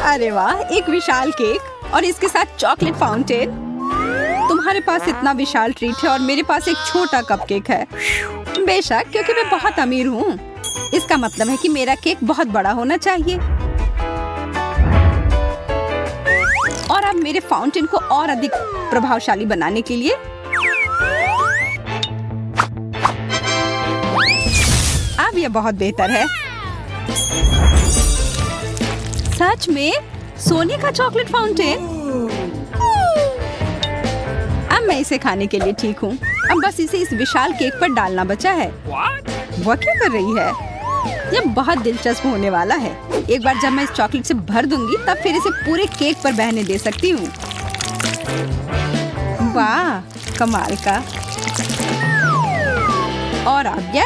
अरे वाह, एक विशाल केक और इसके साथ चॉकलेट फाउंटेन। तुम्हारे पास इतना विशाल ट्रीट है और मेरे पास एक छोटा कपकेक है। बेशक, क्योंकि मैं बहुत अमीर हूँ। इसका मतलब है कि मेरा केक बहुत बड़ा होना चाहिए। और अब मेरे फाउंटेन को और अधिक प्रभावशाली बनाने के लिए अब यह बहुत बेहतर है। सच में सोने का चॉकलेट फाउंटेन। अब मैं इसे खाने के लिए ठीक हूँ। अब बस इसे इस विशाल केक पर डालना बचा है। वह क्या कर रही है? यह बहुत दिलचस्प होने वाला है। एक बार जब मैं इस चॉकलेट से भर दूंगी तब फिर इसे पूरे केक पर बहने दे सकती हूँ। वाह, कमाल का। और अब क्या?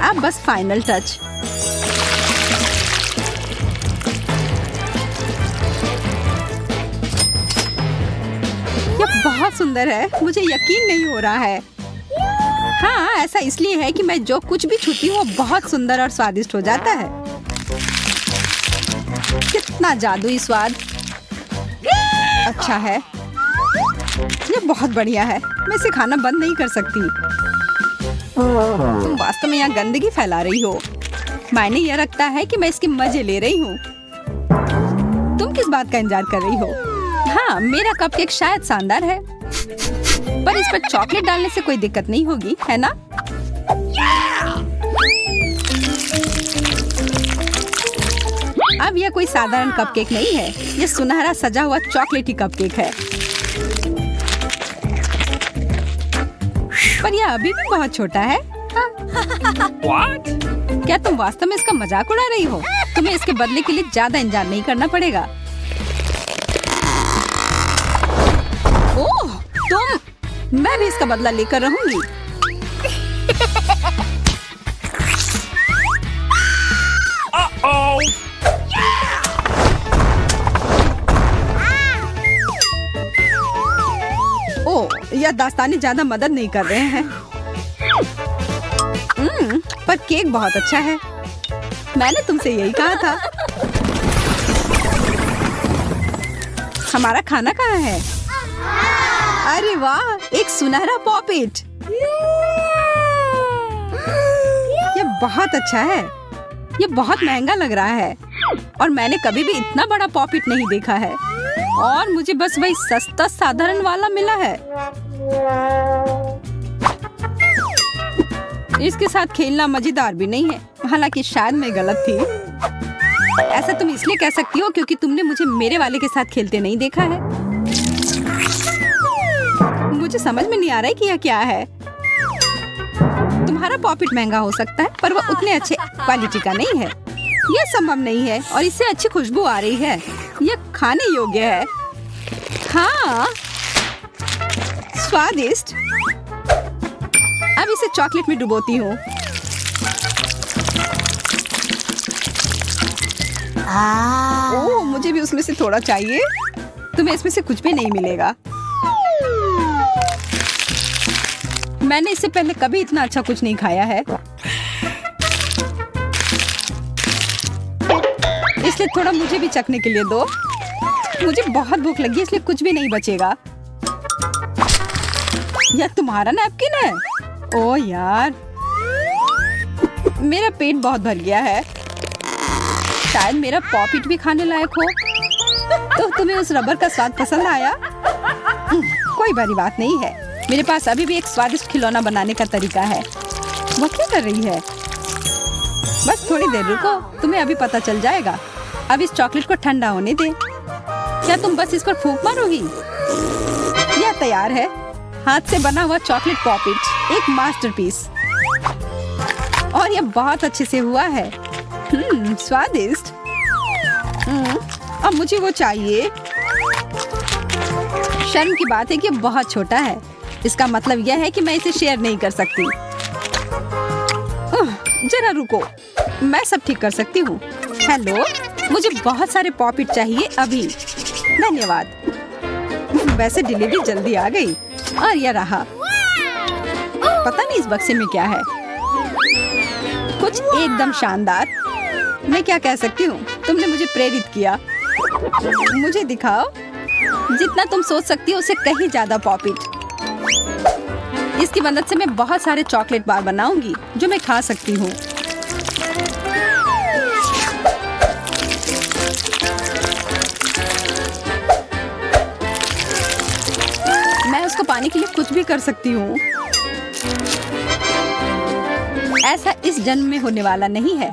अब बस फाइनल टच। यह बहुत सुंदर है। मुझे यकीन नहीं हो रहा है। हाँ, ऐसा इसलिए है कि मैं जो कुछ भी छूती हूँ वो बहुत सुंदर और स्वादिष्ट हो जाता है। कितना जादुई स्वाद। अच्छा है, यह बहुत बढ़िया है। मैं इसे खाना बंद नहीं कर सकती। तुम वास्तव में यहाँ गंदगी फैला रही हो। मायने यह रखता है कि मैं इसके मजे ले रही हूँ। तुम किस बात का इंतजार कर रही हो? हाँ, मेरा कपकेक शायद शानदार है, पर इस पर चॉकलेट डालने से कोई दिक्कत नहीं होगी, है ना? अब यह कोई साधारण कपकेक नहीं है। यह सुनहरा सजा हुआ चॉकलेटी कपकेक है। पर यह अभी भी बहुत छोटा है। What? क्या तुम वास्तव में इसका मजाक उड़ा रही हो? तुम्हें इसके बदले के लिए ज्यादा इंतजार नहीं करना पड़ेगा। ओह, मैं भी इसका बदला लेकर रहूंगी। ओह, यह दास्ताने ज्यादा मदद नहीं कर रहे हैं। पर केक बहुत अच्छा है। मैंने तुमसे यही कहा था। हमारा खाना कहाँ है? अरे वाह, एक सुनहरा पॉपिट। यह बहुत अच्छा है। यह बहुत महंगा लग रहा है और मैंने कभी भी इतना बड़ा पॉपिट नहीं देखा है। और मुझे बस वही सस्ता साधारण वाला मिला है। इसके साथ खेलना मजेदार भी नहीं है। हालांकि शायद मैं गलत थी। ऐसा तुम इसलिए कह सकती हो क्योंकि तुमने मुझे मेरे वाले के साथ खेलते नहीं देखा है। मुझे समझ में नहीं आ रहा है कि यह क्या है। तुम्हारा पॉपिट महंगा हो सकता है, पर वह उतने अच्छे क्वालिटी का नहीं है। यह संभव नहीं है और इससे अच्छी खुशबू आ रही है। यह खाने योग्य है। हाँ, स्वादिष्ट। अब इसे चॉकलेट में डुबोती हूँ। ओह, मुझे भी उसमें से थोड़ा चाहिए। तुम्हें इसमें से कुछ भी नहीं मिलेगा। मैंने इससे पहले कभी इतना अच्छा कुछ नहीं खाया है। इसलिए थोड़ा मुझे भी चखने के लिए दो। मुझे बहुत भूख लगी है, इसलिए कुछ भी नहीं बचेगा। यह तुम्हारा नैपकिन है? ओह यार, मेरा पेट बहुत भर गया है। शायद मेरा पॉपिट भी खाने लायक हो। तो तुम्हें उस रबर का स्वाद पसंद आया? कोई बड़ी बात नहीं है। मेरे पास अभी भी एक स्वादिष्ट खिलौना बनाने का तरीका है। वो क्या कर रही है? बस थोड़ी देर रुको, तुम्हें अभी पता चल जाएगा। अब इस चॉकलेट को ठंडा होने दे। क्या तुम बस इस पर फूंक मारोगी? यह तैयार है। हाथ से बना हुआ चॉकलेट पॉपिट, एक मास्टरपीस। और यह बहुत अच्छे से हुआ है। स्वादिष्ट। अब मुझे वो चाहिए। शर्म की बात है कि बहुत छोटा है। इसका मतलब यह है कि मैं इसे शेयर नहीं कर सकती। जरा रुको, मैं सब ठीक कर सकती हूँ। हेलो, मुझे बहुत सारे पॉपिट चाहिए अभी। धन्यवाद। वैसे डिलीवरी जल्दी आ गई। और यह रहा। पता नहीं इस बक्से में क्या है। कुछ एकदम शानदार। मैं क्या कह सकती हूँ, तुमने मुझे प्रेरित किया। मुझे दिखाओ। जितना तुम सोच सकती हो उससे कहीं ज्यादा पॉपिट। इसकी मदद से मैं बहुत सारे चॉकलेट बार बनाऊंगी जो मैं खा सकती हूँ। मैं उसको पाने के लिए कुछ भी कर सकती हूँ। ऐसा इस जन्म में होने वाला नहीं है।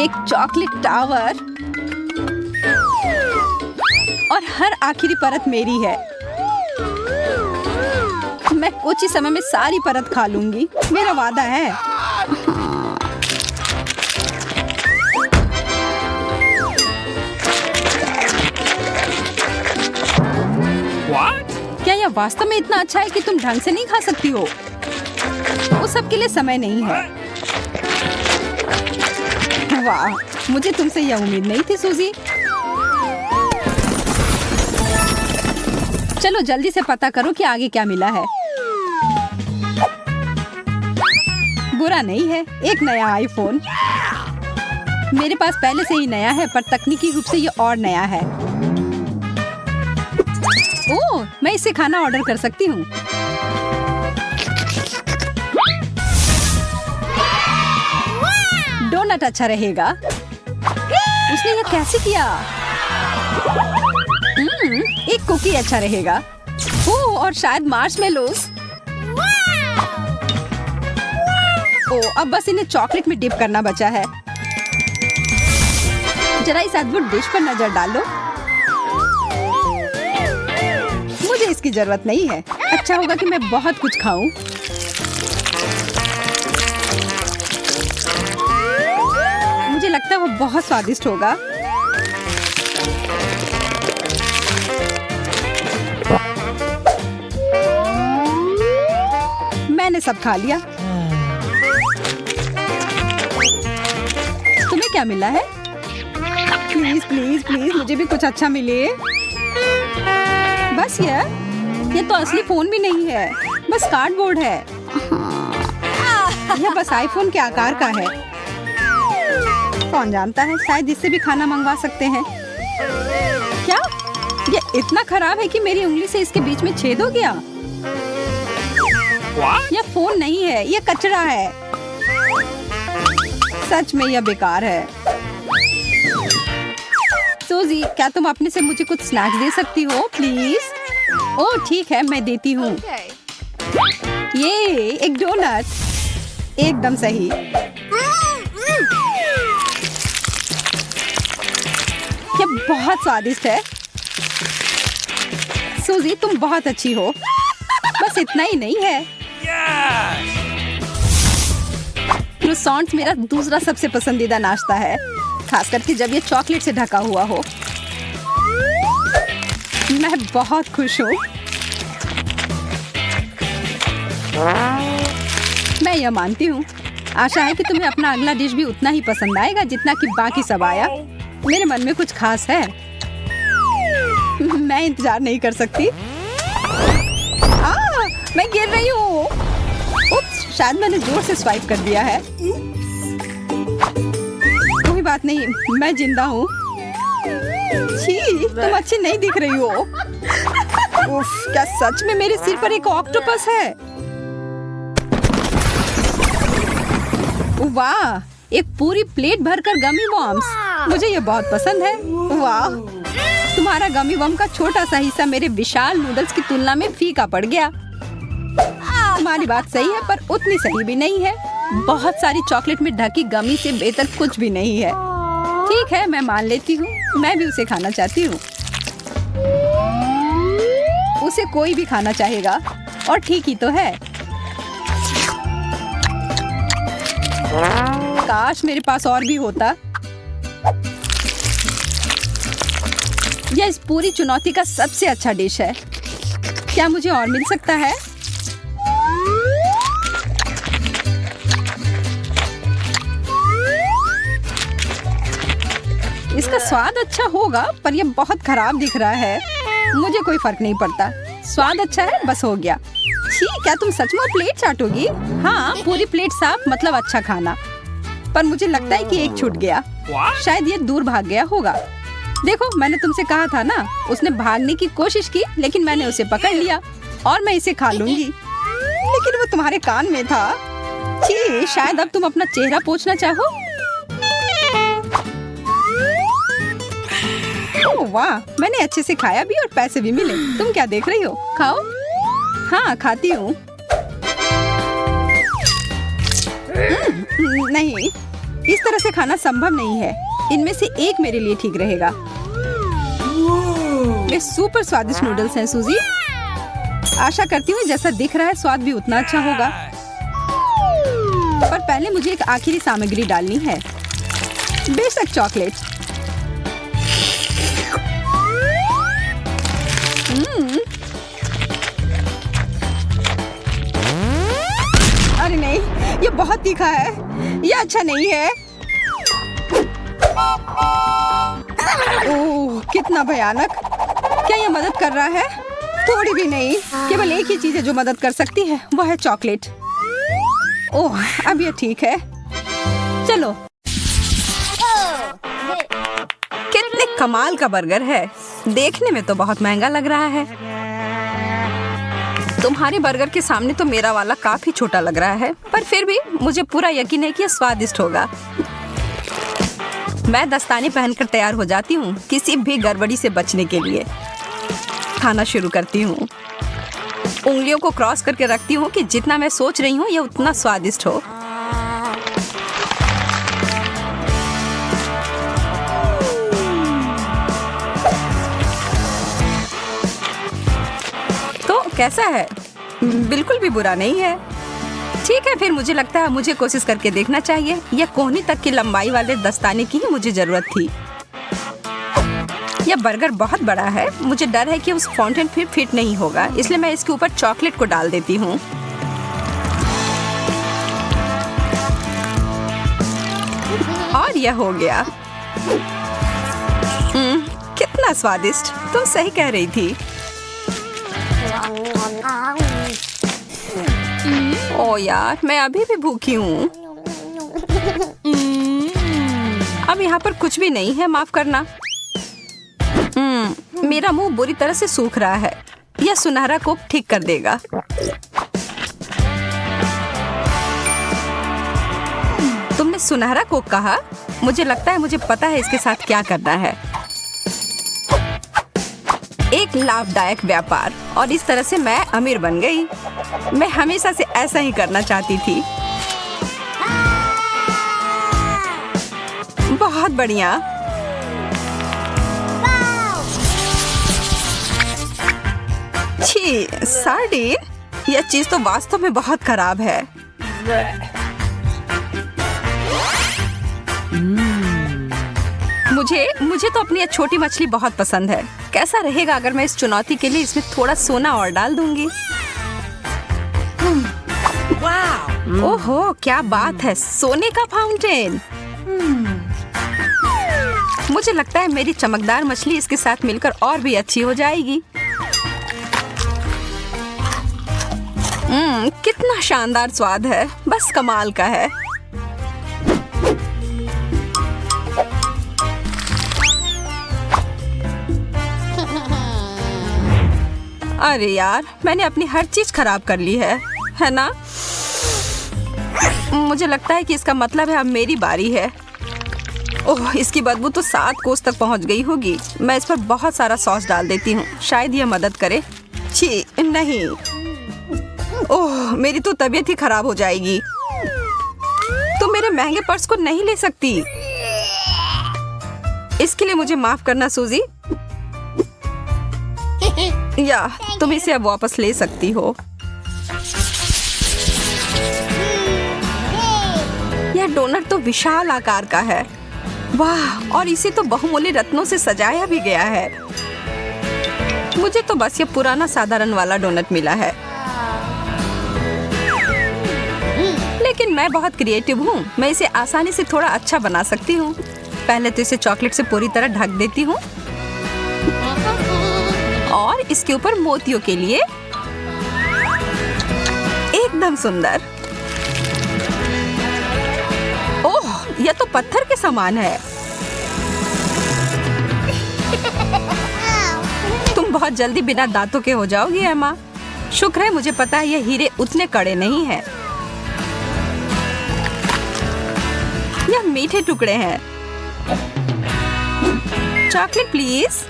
एक चॉकलेट टावर और हर आखिरी परत मेरी है। मैं कुछ ही समय में सारी परत खा लूंगी, मेरा वादा है। What? क्या यह वास्तव में इतना अच्छा है कि तुम ढंग से नहीं खा सकती हो? उस सब के लिए समय नहीं है। वाह, मुझे तुमसे यह उम्मीद नहीं थी सूजी। चलो जल्दी से पता करो कि आगे क्या मिला है। बुरा नहीं है, एक नया आईफोन। मेरे पास पहले से ही नया है, पर तकनीकी रूप से ये और नया है। ओह, मैं इससे खाना ऑर्डर कर सकती हूँ। डोनट अच्छा रहेगा। उसने ये कैसे किया? एक कुकी अच्छा रहेगा। ओह, और शायद मार्शमेलोस। ओह, अब बस इन्हें चॉकलेट में डिप करना बचा है। जरा इस अद्भुत डिश पर नजर डालो। मुझे इसकी जरूरत नहीं है। अच्छा होगा कि मैं बहुत कुछ खाऊं। मुझे लगता है वो बहुत स्वादिष्ट होगा। मैंने सब खा लिया। तुम्हें क्या मिला है? प्लीज प्लीज प्लीज मुझे भी कुछ अच्छा मिले। बस ये तो असली फोन भी नहीं है, बस कार्डबोर्ड है। यह बस आईफोन के आकार का है। कौन जानता है, शायद इससे भी खाना मंगवा सकते हैं। क्या ये इतना खराब है कि मेरी उंगली से इसके बीच में छेद हो गया? यह फोन नहीं है, यह कचरा है। सच में यह बेकार है। सूजी, क्या तुम अपने से मुझे कुछ स्नैक्स दे सकती हो प्लीज? ओह ठीक है, मैं देती हूँ। ये एक डोनट। एकदम सही। ये बहुत स्वादिष्ट है। सूजी, तुम बहुत अच्छी हो। बस इतना ही नहीं है। क्रोसॉन्ट्स मेरा दूसरा सबसे पसंदीदा नाश्ता है, खास करके जब ये चॉकलेट से ढका हुआ हो। मैं बहुत खुश हूँ। मैं यह मानती हूँ। आशा है कि तुम्हें अपना अगला डिश भी उतना ही पसंद आएगा जितना कि बाकी सब आया। मेरे मन में कुछ खास है। मैं इंतजार नहीं कर सकती। मैं गिर रही हूँ। उप्स, शायद मैंने जोर से स्वाइप कर दिया है। कोई बात नहीं, मैं जिंदा हूँ। छी, तुम अच्छी नहीं दिख रही हो। उफ, क्या सच में मेरे सिर पर एक ऑक्टोपस है? वाह, एक पूरी प्लेट भरकर गमी वॉर्म्स। मुझे ये बहुत पसंद है। वाह, तुम्हारा गमी वॉर्म का छोटा सा हिस्सा मेरे विशाल नूडल्स की तुलना में फीका पड़ गया। तुम्हारी बात सही है, पर उतनी सही भी नहीं है। बहुत सारी चॉकलेट में ढकी गमी से बेहतर कुछ भी नहीं है। ठीक है, मैं मान लेती हूँ। मैं भी उसे खाना चाहती हूँ। उसे कोई भी खाना चाहेगा, और ठीक ही तो है। काश मेरे पास और भी होता। यह इस पूरी चुनौती का सबसे अच्छा डिश है। क्या मुझे और मिल सकता है? इसका स्वाद अच्छा होगा, पर यह बहुत खराब दिख रहा है। मुझे कोई फर्क नहीं पड़ता। स्वाद अच्छा है, बस हो गया। छी, क्या तुम सच में प्लेट चाटोगी? हाँ, पूरी प्लेट साफ मतलब अच्छा खाना। पर मुझे लगता है कि एक छूट गया। What? शायद ये दूर भाग गया होगा। देखो, मैंने तुमसे कहा था ना, उसने भागने की कोशिश की, लेकिन मैंने उसे पकड़ लिया और मैं इसे खा लूंगी। लेकिन वो तुम्हारे कान में था। छी, शायद अब तुम अपना चेहरा पोंछना चाहो। ओह वाह, मैंने अच्छे से खाया भी और पैसे भी मिले। तुम क्या देख रही हो? खाओ। हाँ, खाती हूँ। नहीं, इस तरह से खाना संभव नहीं है। इनमें से एक मेरे लिए ठीक रहेगा। ये सुपर स्वादिष्ट नूडल्स हैं सूजी। आशा करती हूँ जैसा दिख रहा है स्वाद भी उतना अच्छा होगा। पर पहले मुझे एक आखिरी सामग्री डालनी है। बेशक चॉकलेट। अरे नहीं, ये बहुत तीखा है। ये अच्छा नहीं है। ओह, कितना भयानक। क्या ये मदद कर रहा है? थोड़ी भी नहीं। केवल एक ही चीज है जो मदद कर सकती है, वो है चॉकलेट। ओह, अब ये ठीक है। चलो। कितने कमाल का बर्गर है। देखने में तो बहुत महंगा लग रहा है। तुम्हारे बर्गर के सामने तो मेरा वाला काफी छोटा लग रहा है, पर फिर भी मुझे पूरा यकीन है कि यह स्वादिष्ट होगा। मैं दस्ताने पहनकर तैयार हो जाती हूँ किसी भी गड़बड़ी से बचने के लिए। खाना शुरू करती हूँ। उंगलियों को क्रॉस करके रखती हूँ कि जितना मैं सोच रही हूँ यह उतना स्वादिष्ट हो। तो कैसा है? बिल्कुल भी बुरा नहीं है। ठीक है, फिर मुझे लगता है मुझे कोशिश करके देखना चाहिए। यह कोहनी तक की लंबाई वाले दस्ताने की ही मुझे जरूरत थी। यह बर्गर बहुत बड़ा है। मुझे डर है कि उस फाउंटेन फिर फिट नहीं होगा, इसलिए मैं इसके ऊपर चॉकलेट को डाल देती हूँ। और यह हो गया। कितना स्वादिष्ट। तुम सही कह रही थी। ओ यार, मैं अभी भी भूखी हूँ। अब यहाँ पर कुछ भी नहीं है, माफ करना। मेरा मुंह बुरी तरह से सूख रहा है। यह सुनहरा कोक ठीक कर देगा। तुमने सुनहरा कोक कहा? मुझे लगता है मुझे पता है इसके साथ क्या करना है। एक लाभदायक व्यापार, और इस तरह से मैं अमीर बन गई। मैं हमेशा से ऐसा ही करना चाहती थी। बहुत बढ़िया। छी, सार्डिन। यह चीज तो वास्तव में बहुत खराब है। मुझे तो अपनी यह छोटी मछली बहुत पसंद है। कैसा रहेगा अगर मैं इस चुनौती के लिए इसमें थोड़ा सोना और डाल दूंगी? ओहो, क्या बात है, सोने का फाउंटेन। मुझे लगता है मेरी चमकदार मछली इसके साथ मिलकर और भी अच्छी हो जाएगी। कितना शानदार स्वाद है, बस कमाल का है। अरे यार, मैंने अपनी हर चीज खराब कर ली है ना? मुझे लगता है कि इसका मतलब है अब मेरी बारी है। ओह, इसकी बदबू तो 7 कोस तक पहुंच गई होगी। मैं इस पर बहुत सारा सॉस डाल देती हूँ, शायद यह मदद करे। छी, नहीं। ओह, मेरी तो तबीयत ही खराब हो जाएगी। तुम मेरे महंगे पर्स को नहीं ले सकती। इसके लिए मुझे माफ करना सूजी। या तुम इसे अब वापस ले सकती हो। यह डोनट तो विशाल आकार का है। वाह, और इसे तो बहुमूल्य रत्नों से सजाया भी गया है। मुझे तो बस ये पुराना साधारण वाला डोनट मिला है। लेकिन मैं बहुत क्रिएटिव हूँ। मैं इसे आसानी से थोड़ा अच्छा बना सकती हूँ। पहले तो इसे चॉकलेट से पूरी तरह ढक देती हूँ। और इसके ऊपर मोतियों के लिए एकदम सुंदर। ओह, यह तो पत्थर के समान है। तुम बहुत जल्दी बिना दांतों के हो जाओगी एमा। शुक्र है मुझे पता है ये हीरे उतने कड़े नहीं हैं। यह मीठे टुकड़े हैं। Chocolate please.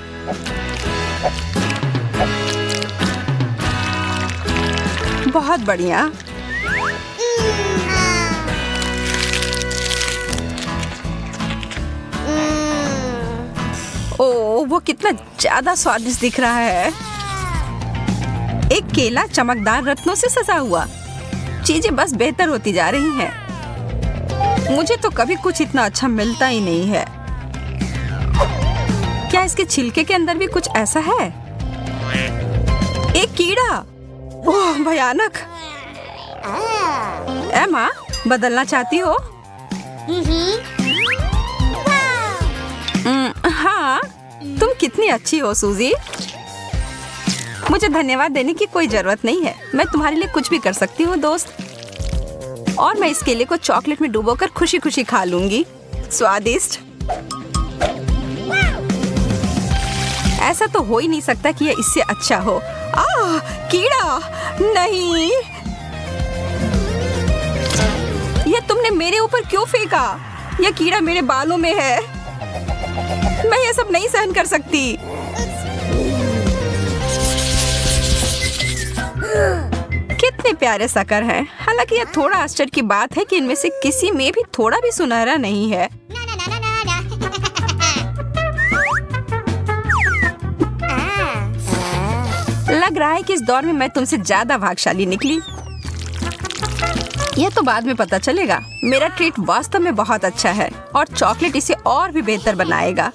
बहुत बढ़िया। ओह, वो कितना ज्यादा स्वादिष्ट दिख रहा है। एक केला चमकदार रत्नों से सजा हुआ। चीजें बस बेहतर होती जा रही हैं। मुझे तो कभी कुछ इतना अच्छा मिलता ही नहीं है। क्या इसके छिलके के अंदर भी कुछ ऐसा है? एक कीड़ा। ओह, भयानक। एमा, बदलना चाहती हो? हाँ, तुम कितनी अच्छी हो सूजी। मुझे धन्यवाद देने की कोई जरूरत नहीं है। मैं तुम्हारे लिए कुछ भी कर सकती हूँ दोस्त। और मैं इस केले को चॉकलेट में डुबोकर खुशी खुशी खा लूंगी। स्वादिष्ट। ऐसा तो हो ही नहीं सकता कि यह इससे अच्छा हो। कीड़ा नहीं। यह तुमने मेरे ऊपर क्यों फेंका? यह कीड़ा मेरे बालों में है। मैं ये सब नहीं सहन कर सकती। कितने प्यारे शक्कर हैं। हालांकि यह थोड़ा आश्चर्य की बात है कि इनमें से किसी में भी थोड़ा भी सुनहरा नहीं है। लग रहा है कि इस दौर में मैं तुमसे ज्यादा भाग्यशाली निकली। यह तो बाद में पता चलेगा। मेरा ट्रीट वास्तव में बहुत अच्छा है और चॉकलेट इसे और भी बेहतर बनाएगा।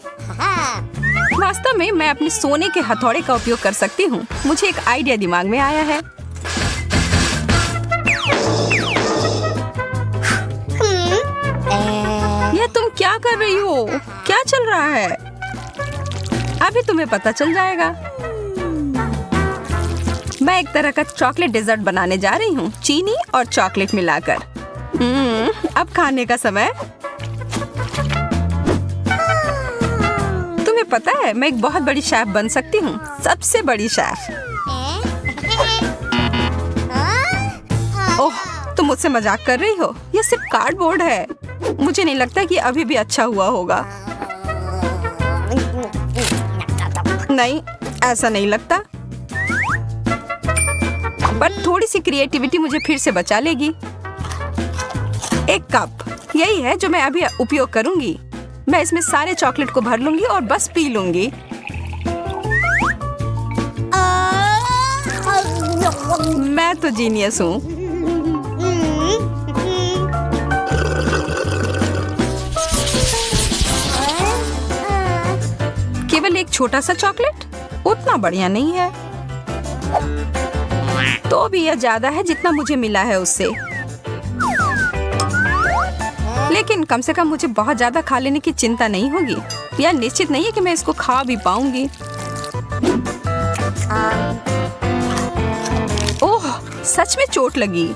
वास्तव में मैं अपने सोने के हथौड़े का उपयोग कर सकती हूँ। मुझे एक आइडिया दिमाग में आया है। यह तुम क्या कर रही हो? क्या चल रहा है? अभी तुम्हें पता चल जाएगा। मैं एक तरह का चॉकलेट डेजर्ट बनाने जा रही हूँ, चीनी और चॉकलेट मिलाकर। अब खाने का समय। तुम्हें पता है मैं एक बहुत बड़ी शेफ बन सकती हूँ, सबसे बड़ी शेफ। ओह, तुम मुझसे मजाक कर रही हो? यह सिर्फ कार्डबोर्ड है। मुझे नहीं लगता कि अभी भी अच्छा हुआ होगा। नहीं, ऐसा नहीं लगता। पर थोड़ी सी क्रिएटिविटी मुझे फिर से बचा लेगी। एक कप, यही है जो मैं अभी उपयोग करूंगी। मैं इसमें सारे चॉकलेट को भर लूंगी और बस पी लूंगी। मैं तो जीनियस हूँ। केवल एक छोटा सा चॉकलेट उतना बढ़िया नहीं है। तो भी यह ज्यादा है जितना मुझे मिला है उससे। लेकिन कम से कम मुझे बहुत ज्यादा खा लेने की चिंता नहीं होगी। यह निश्चित नहीं है कि मैं इसको खा भी पाऊंगी। ओह, सच में चोट लगी।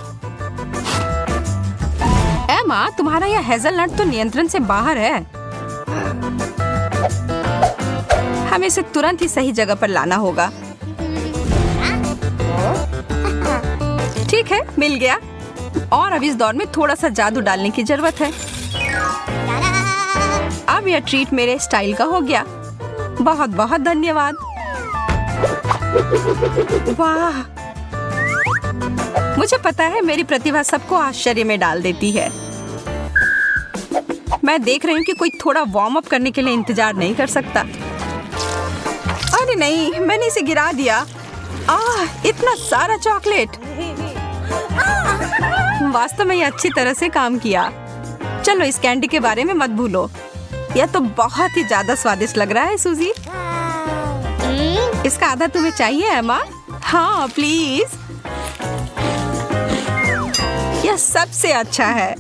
एमा, तुम्हारा यह हेज़लनट तो नियंत्रण से बाहर है। हमें इसे तुरंत ही सही जगह पर लाना होगा। ठीक है, मिल गया। और अब इस दौर में थोड़ा सा जादू डालने की जरूरत है। अब यह ट्रीट मेरे स्टाइल का हो गया। बहुत बहुत धन्यवाद। वाह, मुझे पता है मेरी प्रतिभा सबको आश्चर्य में डाल देती है। मैं देख रही हूँ कि कोई थोड़ा वार्म अप करने के लिए इंतजार नहीं कर सकता। अरे नहीं, मैंने इसे गिरा दिया। इतना सारा चॉकलेट। वास्तव में ये अच्छी तरह से काम किया। चलो, इस कैंडी के बारे में मत भूलो। यह तो बहुत ही ज्यादा स्वादिष्ट लग रहा है सूजी। इसका आधा तुम्हें चाहिए एमा? हाँ प्लीज। यह सबसे अच्छा है।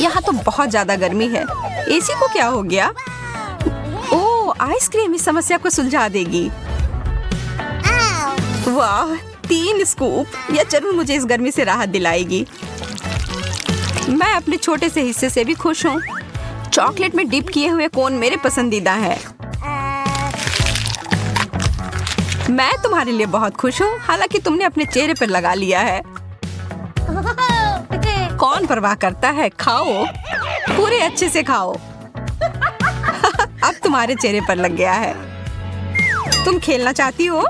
यहाँ तो बहुत ज्यादा गर्मी है। एसी को क्या हो गया? ओह, आइसक्रीम इस समस्या को सुलझा देगी। वाह, 3 स्कूप, यह जरूर मुझे इस गर्मी से राहत दिलाएगी। मैं अपने छोटे से हिस्से से भी खुश हूँ। चॉकलेट में डिप किए हुए कोन मेरे पसंदीदा है। मैं तुम्हारे लिए बहुत खुश हूँ, हालांकि तुमने अपने चेहरे पर लगा लिया है। कौन परवाह करता है, खाओ, पूरे अच्छे से खाओ। अब तुम्हारे चेहरे पर लग गया है। तुम खेलना चाहती हो?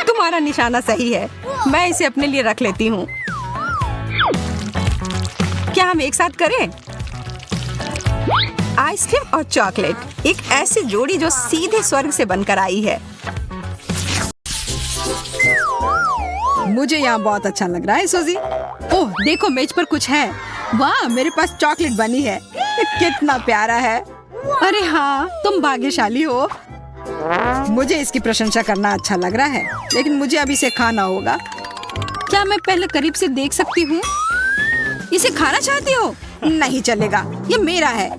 तुम्हारा निशाना सही है, मैं इसे अपने लिए रख लेती हूँ। क्या हम एक साथ करें? आइसक्रीम और चॉकलेट, एक ऐसी जोड़ी जो सीधे स्वर्ग से बनकर आई है। मुझे यहाँ बहुत अच्छा लग रहा है सूजी। ओह, देखो मेज पर कुछ है। वाह, मेरे पास चॉकलेट बनी है। कितना प्यारा है। अरे हाँ, तुम भाग्यशाली हो। मुझे इसकी प्रशंसा करना अच्छा लग रहा है, लेकिन मुझे अब इसे खाना होगा। क्या मैं पहले करीब से देख सकती हूँ? इसे खाना चाहती हो? नहीं चलेगा, ये मेरा है।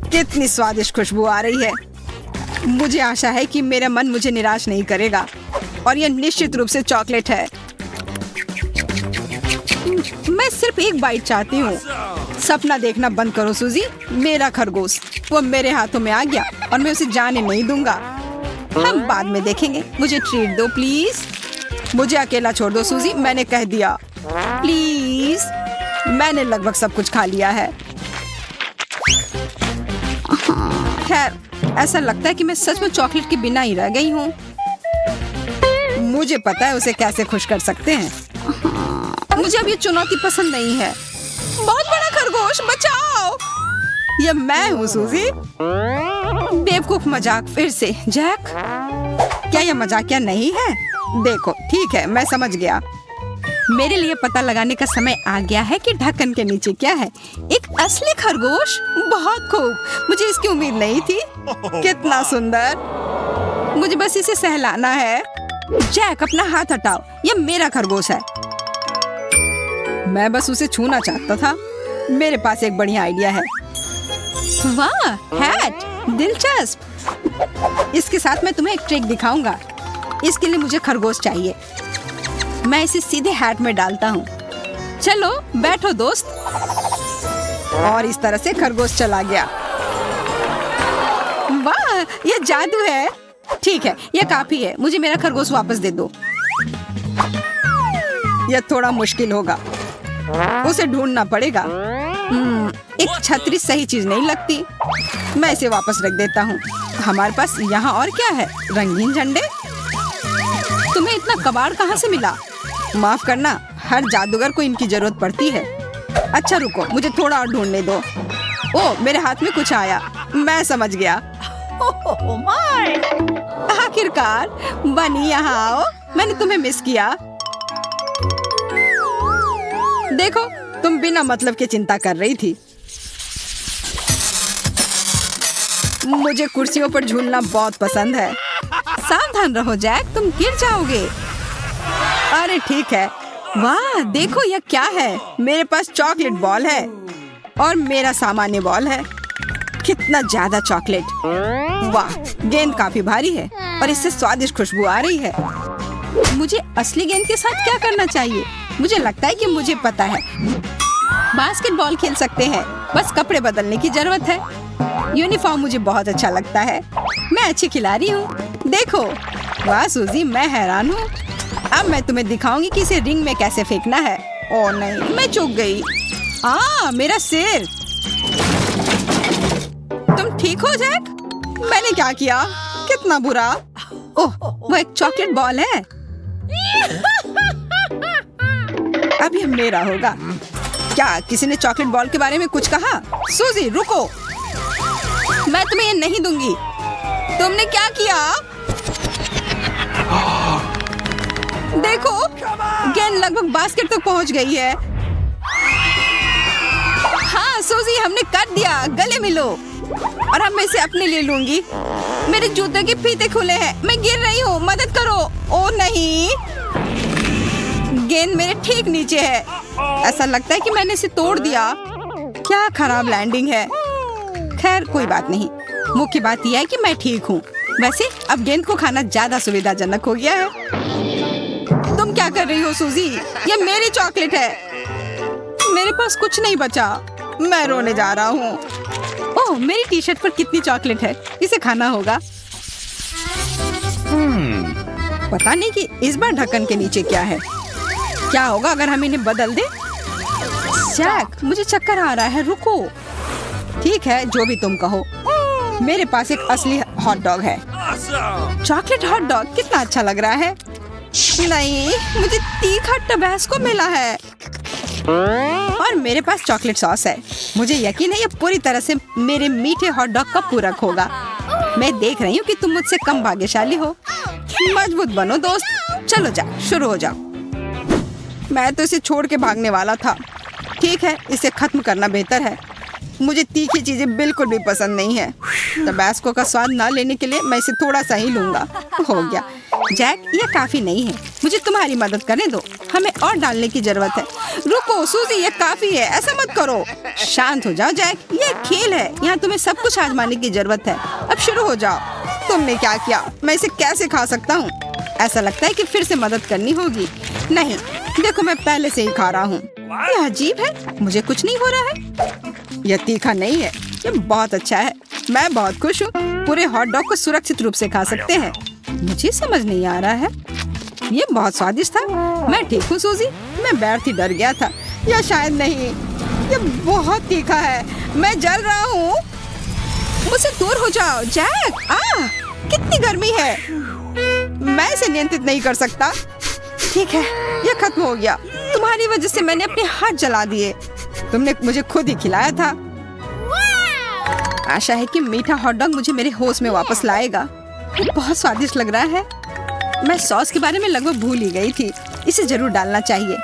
कितनी स्वादिष्ट खुशबू आ रही है। मुझे आशा है कि मेरा मन मुझे निराश नहीं करेगा, और यह निश्चित रूप से चॉकलेट है। मैं सिर्फ एक बाइट चाहती हूँ। सपना देखना बंद करो सूजी। मेरा खरगोश, वो मेरे हाथों में आ गया और मैं उसे जाने नहीं दूंगा। हम बाद में देखेंगे। मुझे ट्रीट दो प्लीज। मुझे अकेला छोड़ दो सूजी, मैंने कह दिया। प्लीज। मैंने लगभग सब कुछ खा लिया है। खैर, ऐसा लगता है कि मैं सच में चॉकलेट के बिना ही रह गई हूँ। मुझे पता है उसे कैसे खुश कर सकते हैं। मुझे अब ये चुनौती पसंद नहीं है। बहुत बड़ा खरगोश, बचाओ! ये मैं हूँ सूजी। बेवकूफ मजाक फिर से। जैक, क्या यह मजाकिया नहीं है? देखो, ठीक है, मैं समझ गया। मेरे लिए पता लगाने का समय आ गया है कि ढक्कन के नीचे क्या है। एक असली खरगोश, बहुत खूब। मुझे इसकी उम्मीद नहीं थी। कितना सुंदर। मुझे बस इसे सहलाना है। जैक, अपना हाथ हटाओ, यह मेरा खरगोश है। मैं बस उसे छूना चाहता था। मेरे पास एक बढ़िया आइडिया है। वाह, हैट, दिलचस्प। इसके साथ मैं तुम्हें एक ट्रिक दिखाऊंगा। इसके लिए मुझे खरगोश चाहिए। मैं इसे सीधे हैट में डालता हूँ। चलो बैठो दोस्त। और इस तरह से खरगोश चला गया। वाह, ये जादू है। ठीक है, यह काफी है। मुझे मेरा खरगोश वापस दे दो। यह थोड़ा मुश्किल होगा, उसे ढूंढना पड़ेगा। एक छतरी सही चीज नहीं लगती। मैं इसे वापस रख देता हूँ। हमारे पास यहाँ और क्या है? रंगीन झंडे। तुम्हें इतना कबाड़ कहाँ से मिला? माफ करना, हर जादूगर को इनकी जरूरत पड़ती है। अच्छा रुको, मुझे थोड़ा और ढूंढने दो। ओह, मेरे हाथ में कुछ आया। मैं समझ गया। आखिरकार बनी, यहाँ आओ। मैंने तुम्हें मिस किया। देखो, तुम बिना मतलब के चिंता कर रही थी। मुझे कुर्सियों पर झूलना बहुत पसंद है। सावधान रहो जैक, तुम गिर जाओगे। अरे ठीक है। वाह, देखो यह क्या है। मेरे पास चॉकलेट बॉल है और मेरा सामान्य बॉल है। कितना ज्यादा चॉकलेट। वाह, गेंद काफी भारी है और इससे स्वादिष्ट खुशबू आ रही है। मुझे असली गेंद के साथ क्या करना चाहिए? मुझे लगता है कि मुझे पता है। बास्केटबॉल खेल सकते हैं, बस कपड़े बदलने की जरूरत है। यूनिफॉर्म मुझे बहुत अच्छा लगता है। मैं अच्छी खिलाड़ी हूँ। देखो, वाह सूजी, मैं हैरान हूँ। अब मैं तुम्हें दिखाऊंगी कि इसे रिंग में कैसे फेंकना है। ओह नहीं, मैं चूक गई। मेरा सिर। तुम ठीक हो जैक? मैंने क्या किया? कितना बुरा। ओह, वो एक चॉकलेट बॉल है। अब ये मेरा होगा। क्या किसी ने चॉकलेट बॉल के बारे में कुछ कहा? सूजी रुको, मैं तुम्हें ये नहीं दूंगी। तुमने क्या किया? देखो, गेंद लगभग बास्केट तक पहुंच गई है। हाँ सूजी, हमने कर दिया। गले मिलो। और अब मैं इसे अपने लिए लूंगी। मेरे जूते के फीते खुले हैं, मैं गिर रही हूँ, मदद करो। ओ नहीं, गेंद मेरे ठीक नीचे है। ऐसा लगता है कि मैंने इसे तोड़ दिया। क्या खराब लैंडिंग है। खैर कोई बात नहीं, मुख्य बात यह है कि मैं ठीक हूँ। वैसे अब गेंद को खाना ज्यादा सुविधाजनक हो गया है। तुम क्या कर रही हो सूजी? ये मेरी चॉकलेट है। मेरे पास कुछ नहीं बचा, मैं रोने जा रहा हूँ। ओह, मेरी टी शर्ट पर कितनी चॉकलेट है, इसे खाना होगा। पता नहीं कि इस बार ढक्कन के नीचे क्या है। क्या होगा अगर हम इन्हें बदल दें? जैक, मुझे चक्कर आ रहा है, रुको। ठीक है, जो भी तुम कहो। मेरे पास एक असली हॉट डॉग है। चॉकलेट हॉट डॉग कितना अच्छा लग रहा है। नहीं, मुझे तीखा टबैस्को मिला है और मेरे पास चॉकलेट सॉस है। मुझे यकीन है ये पूरी तरह से मेरे मीठे हॉट डॉग का पूरक होगा। मैं देख रही हूँ कि तुम मुझसे कम भाग्यशाली हो। मजबूत बनो दोस्त। चलो जा, शुरू हो जाओ। मैं तो इसे छोड़ के भागने वाला था। ठीक है, इसे खत्म करना बेहतर है। मुझे तीखी चीजें बिल्कुल भी पसंद नहीं है। टबैस्को का स्वाद ना लेने के लिए मैं इसे थोड़ा सा ही लूंगा। हो गया। जैक, ये काफी नहीं है, मुझे तुम्हारी मदद करने दो। हमें और डालने की जरूरत है। रुको सूजी, ये काफी है, ऐसा मत करो। शांत हो जाओ जैक, ये एक खेल है, यहाँ तुम्हें सब कुछ आजमाने की जरूरत है। अब शुरू हो जाओ। तुमने क्या किया? मैं इसे कैसे खा सकता हूँ? ऐसा लगता है कि फिर से मदद करनी होगी। नहीं, देखो मैं पहले से ही खा रहा हूँ। यह अजीब है, मुझे कुछ नहीं हो रहा है। यह तीखा नहीं है, ये बहुत अच्छा है। मैं बहुत खुश हूँ। पूरे हॉट डॉग को सुरक्षित रूप से खा सकते हैं। मुझे समझ नहीं आ रहा है। ये बहुत स्वादिष्ट था। मैं ठीक हूँ सूजी, मैं बैठ ही डर गया था। या शायद नहीं, ये बहुत तीखा है। मैं जल रहा हूँ। मुझसे दूर हो जाओ जैक। कितनी गर्मी है, मैं इसे नियंत्रित नहीं कर सकता। ठीक है, ये खत्म हो गया। तुम्हारी वजह से मैंने अपने हाथ जला दिए। तुमने मुझे खुद ही खिलाया था। आशा है कि मीठा हॉट डॉग मुझे मेरे होश में वापस लाएगा। ये बहुत स्वादिष्ट लग रहा है। मैं सॉस के बारे में लगभग भूल ही गई थी। इसे जरूर डालना चाहिए।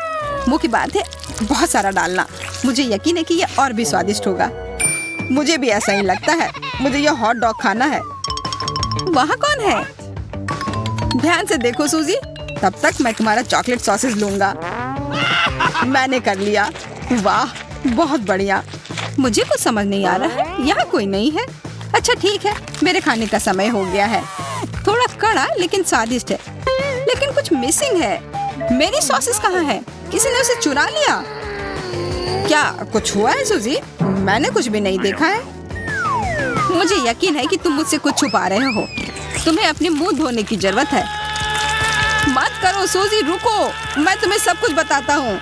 मुख्य बात है बहुत सारा डालना। मुझे यकीन है कि यह और भी स्वादिष्ट होगा। मुझे भी ऐसा ही लगता है। मुझे यह हॉट डॉग खाना है। वहाँ कौन है? ध्यान से देखो सूजी, तब तक मैं तुम्हारा चॉकलेट सॉसेज लूंगा। मैंने कर लिया। वाह, बहुत बढ़िया। मुझे कुछ समझ नहीं आ रहा है, यहाँ कोई नहीं है। अच्छा ठीक है, मेरे खाने का समय हो गया है। थोड़ा कड़ा लेकिन स्वादिष्ट है, लेकिन कुछ मिसिंग है। मेरी सॉसेस कहाँ है? किसी ने उसे चुरा लिया क्या? कुछ हुआ है सूजी? मैंने कुछ भी नहीं देखा है। मुझे यकीन है कि तुम मुझसे कुछ छुपा रहे हो। तुम्हें अपने मुंह धोने की जरूरत है। मत करो सूजी, रुको, मैं तुम्हें सब कुछ बताता हूँ।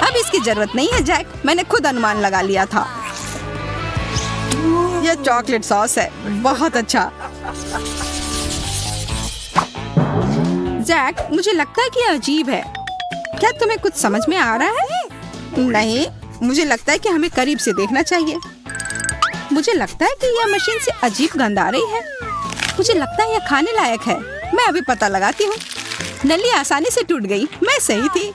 अब इसकी जरूरत नहीं है जैक, मैंने खुद अनुमान लगा लिया था। यह चॉकलेट सॉस है, बहुत अच्छा। जैक, मुझे लगता है कि यह अजीब है। क्या तुम्हें कुछ समझ में आ रहा है? नहीं, मुझे लगता है कि हमें करीब से देखना चाहिए। मुझे लगता है कि यह मशीन से अजीब गंध आ रही है। मुझे लगता है यह खाने लायक है। मैं अभी पता लगाती हूँ। नली आसानी से टूट गई, मैं सही थी।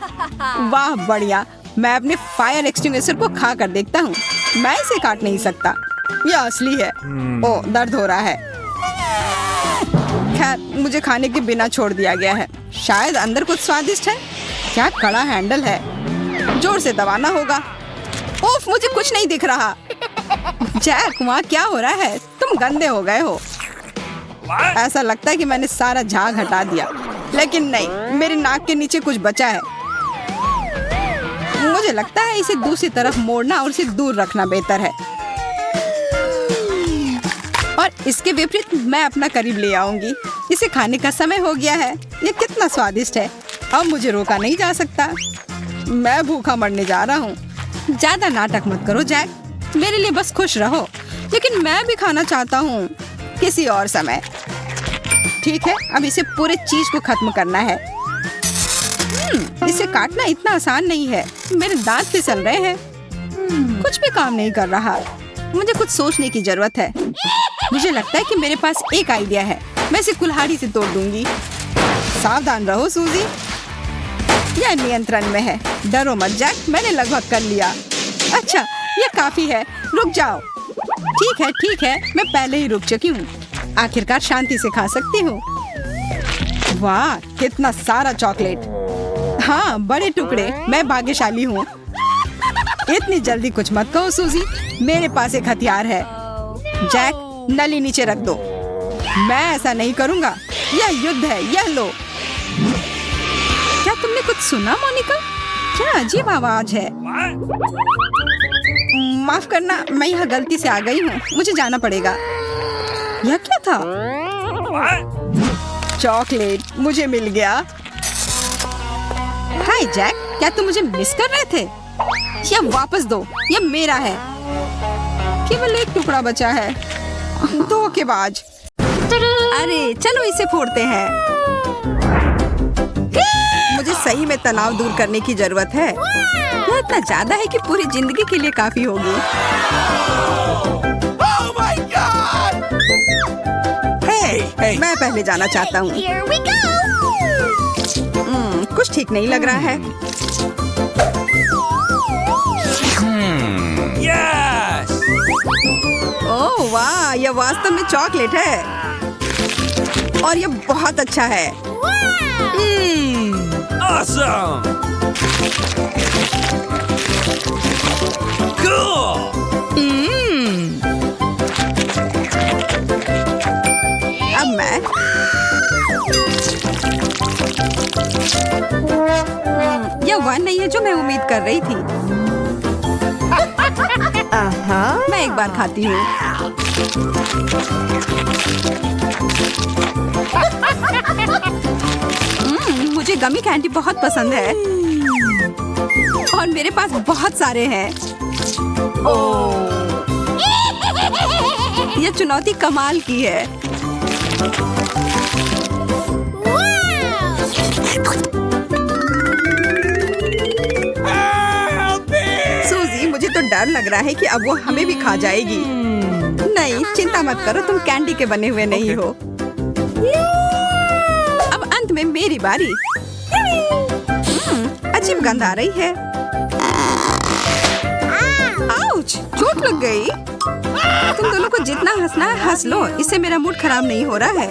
वाह बढ़िया। मैं अपने फायर एक्सटिंग्विशर को खा कर देखता हूँ। मैं इसे काट नहीं सकता, यह असली है। ओह, दर्द हो रहा है। खैर, मुझे खाने के बिना छोड़ दिया गया है। शायद अंदर कुछ स्वादिष्ट है। क्या कड़ा हैंडल है, जोर से दबाना होगा। ओफ, मुझे कुछ नहीं दिख रहा। जैक, वहाँ क्या हो रहा है? तुम गंदे हो गए हो। ऐसा लगता है कि मैंने सारा झाग हटा दिया, लेकिन नहीं, मेरे नाक के नीचे कुछ बचा है। मुझे लगता है इसे दूसरी तरफ मोड़ना और इसे दूर रखना बेहतर है। और इसके विपरीत मैं अपना करीब ले आऊंगी। इसे खाने का समय हो गया है। ये कितना स्वादिष्ट है। अब मुझे रोका नहीं जा सकता। मैं भूखा मरने जा रहा हूँ। ज्यादा नाटक मत करो जैक, मेरे लिए बस खुश रहो। लेकिन मैं भी खाना चाहता हूँ, किसी और समय। ठीक है, अब इसे पूरे चीज को खत्म करना है। इसे काटना इतना आसान नहीं है। मेरे दांत फिसल रहे हैं। कुछ भी काम नहीं कर रहा। मुझे कुछ सोचने की जरूरत है। मुझे लगता है कि मेरे पास एक आइडिया है। मैं इसे कुल्हाड़ी से तोड़ दूंगी। सावधान रहो सूजी, यह नियंत्रण में है। डरो मत जैक, मैंने लगभग कर लिया। अच्छा, यह काफी है, रुक जाओ। ठीक है, मैं पहले ही रुक चुकी हूँ। आखिरकार शांति से खा सकती हूँ। वाह, कितना सारा चॉकलेट। हाँ, बड़े टुकड़े। मैं भाग्यशाली हूँ। इतनी जल्दी कुछ मत कहो सूजी, मेरे पास एक हथियार है। जैक, नली नीचे रख दो। मैं ऐसा नहीं करूंगा, यह युद्ध है, यह लो। क्या तुमने कुछ सुना मोनिका? क्या अजीब आवाज है। माफ करना, मैं यहाँ गलती से आ गई हूँ, मुझे जाना पड़ेगा। यह क्या था? चॉकलेट मुझे मिल गया। हाय जैक, क्या तुम मुझे मिस कर रहे थे? यह वापस दो, यह मेरा है। केवल एक टुकड़ा बचा है। धोखेबाज। अरे चलो इसे फोड़ते हैं। मुझे सही में तनाव दूर करने की जरूरत है। यह इतना ज्यादा है कि पूरी जिंदगी के लिए काफी होगी। Oh my God! Hey! मैं पहले जाना चाहता हूँ। Here we go! कुछ ठीक नहीं लग रहा है। Yes! ओह वाह, यह वास्तव में चॉकलेट है और यह बहुत अच्छा है। Awesome! Cool! अब मैं यह वह नहीं है जो मैं उम्मीद कर रही थी। मैं एक बार खाती हूँ। मुझे गमी कैंडी बहुत पसंद है और मेरे पास बहुत सारे हैं। यह चुनौती कमाल की है। सूजी, मुझे तो डर लग रहा है कि अब वो हमें भी खा जाएगी। नहीं, चिंता मत करो, तुम कैंडी के बने हुए नहीं हो। अब अंत में मेरी बारी। अजीब गंध आ रही है। आउच, चोट लग गई। तुम दोनों को जितना हंसना है हंस लो, इससे मेरा मूड खराब नहीं हो रहा है।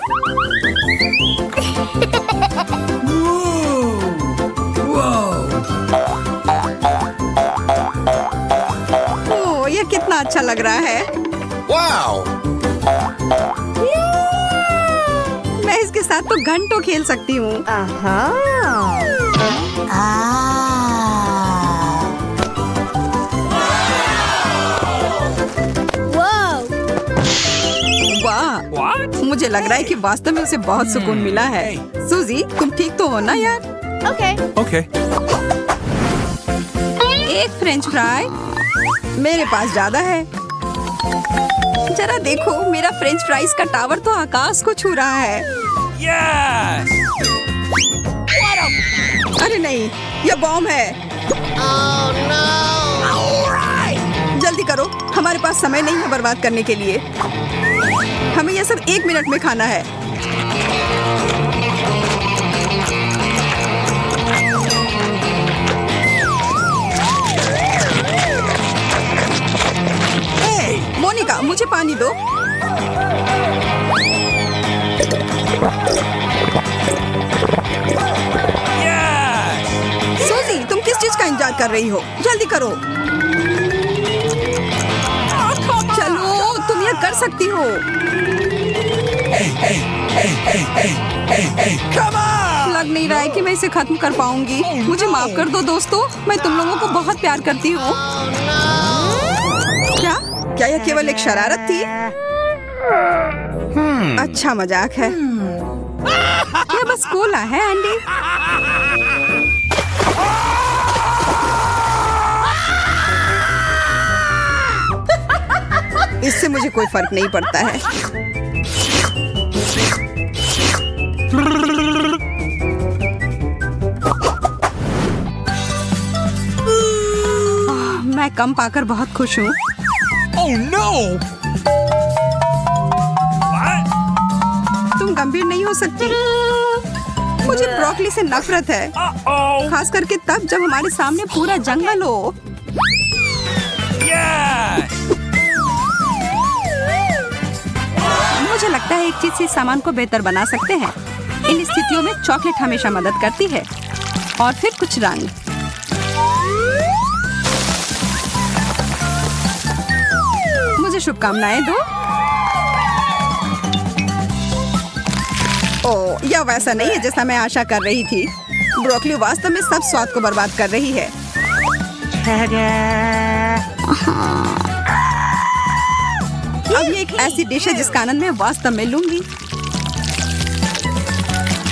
ओह, ये कितना अच्छा लग रहा है। Wow! मैं इसके साथ तो घंटों खेल सकती हूँ। Whoa! वाह, What? मुझे लग रहा है कि वास्तव में उसे बहुत सुकून मिला है। सूजी, तुम ठीक तो हो ना यार? Okay. Okay. एक फ्रेंच फ्राई, मेरे पास ज्यादा है। जरा देखो, मेरा फ्रेंच फ्राइज का टावर तो आकाश को छू रहा है। Yes! अरे नहीं, यह बॉम्ब है। Oh no! जल्दी करो, हमारे पास समय नहीं है बर्बाद करने के लिए। हमें यह सब 1 मिनट में खाना है। मोनिका, मुझे पानी दो। Yes! सूजी, तुम किस चीज का इंतजार कर रही हो? जल्दी करो। चलो, तुम यह कर सकती हो। Come on! लग नहीं रहा है कि मैं इसे खत्म कर पाऊंगी। मुझे माफ कर दो दोस्तों, मैं तुम लोगों को बहुत प्यार करती हूँ। क्या यह केवल एक शरारत थी? अच्छा मजाक है। यह बस कोला है एंडी। इससे मुझे कोई फर्क नहीं पड़ता है। मैं कम पाकर बहुत खुश हूँ। Oh no! What? तुम गंभीर नहीं हो सकती। मुझे ब्रोकली से नफरत है, Uh-oh! खास करके तब जब हमारे सामने पूरा जंगल हो। Yes! मुझे लगता है एक चीज से सामान को बेहतर बना सकते हैं। इन स्थितियों में चॉकलेट हमेशा मदद करती है। और फिर कुछ रंग। मुझे शुभकामनाएं दो। ओह, यह वैसा नहीं है जैसा मैं आशा कर रही थी। ब्रोकली वास्तव में सब स्वाद को बर्बाद कर रही है। अब ये एक ऐसी डिश है जिसका आनंद मैं वास्तव में लूंगी।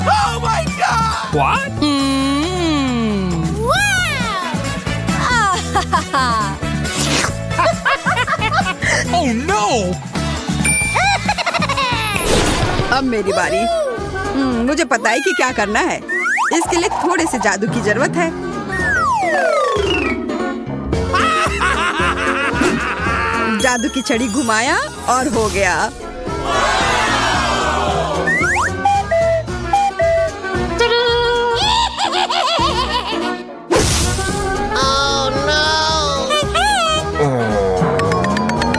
Oh my God! What? Oh no! अब मेरी बारी। मुझे पता है कि क्या करना है। इसके लिए थोड़े से जादू की जरूरत है। जादू की छड़ी घुमाया और हो गया। Oh no!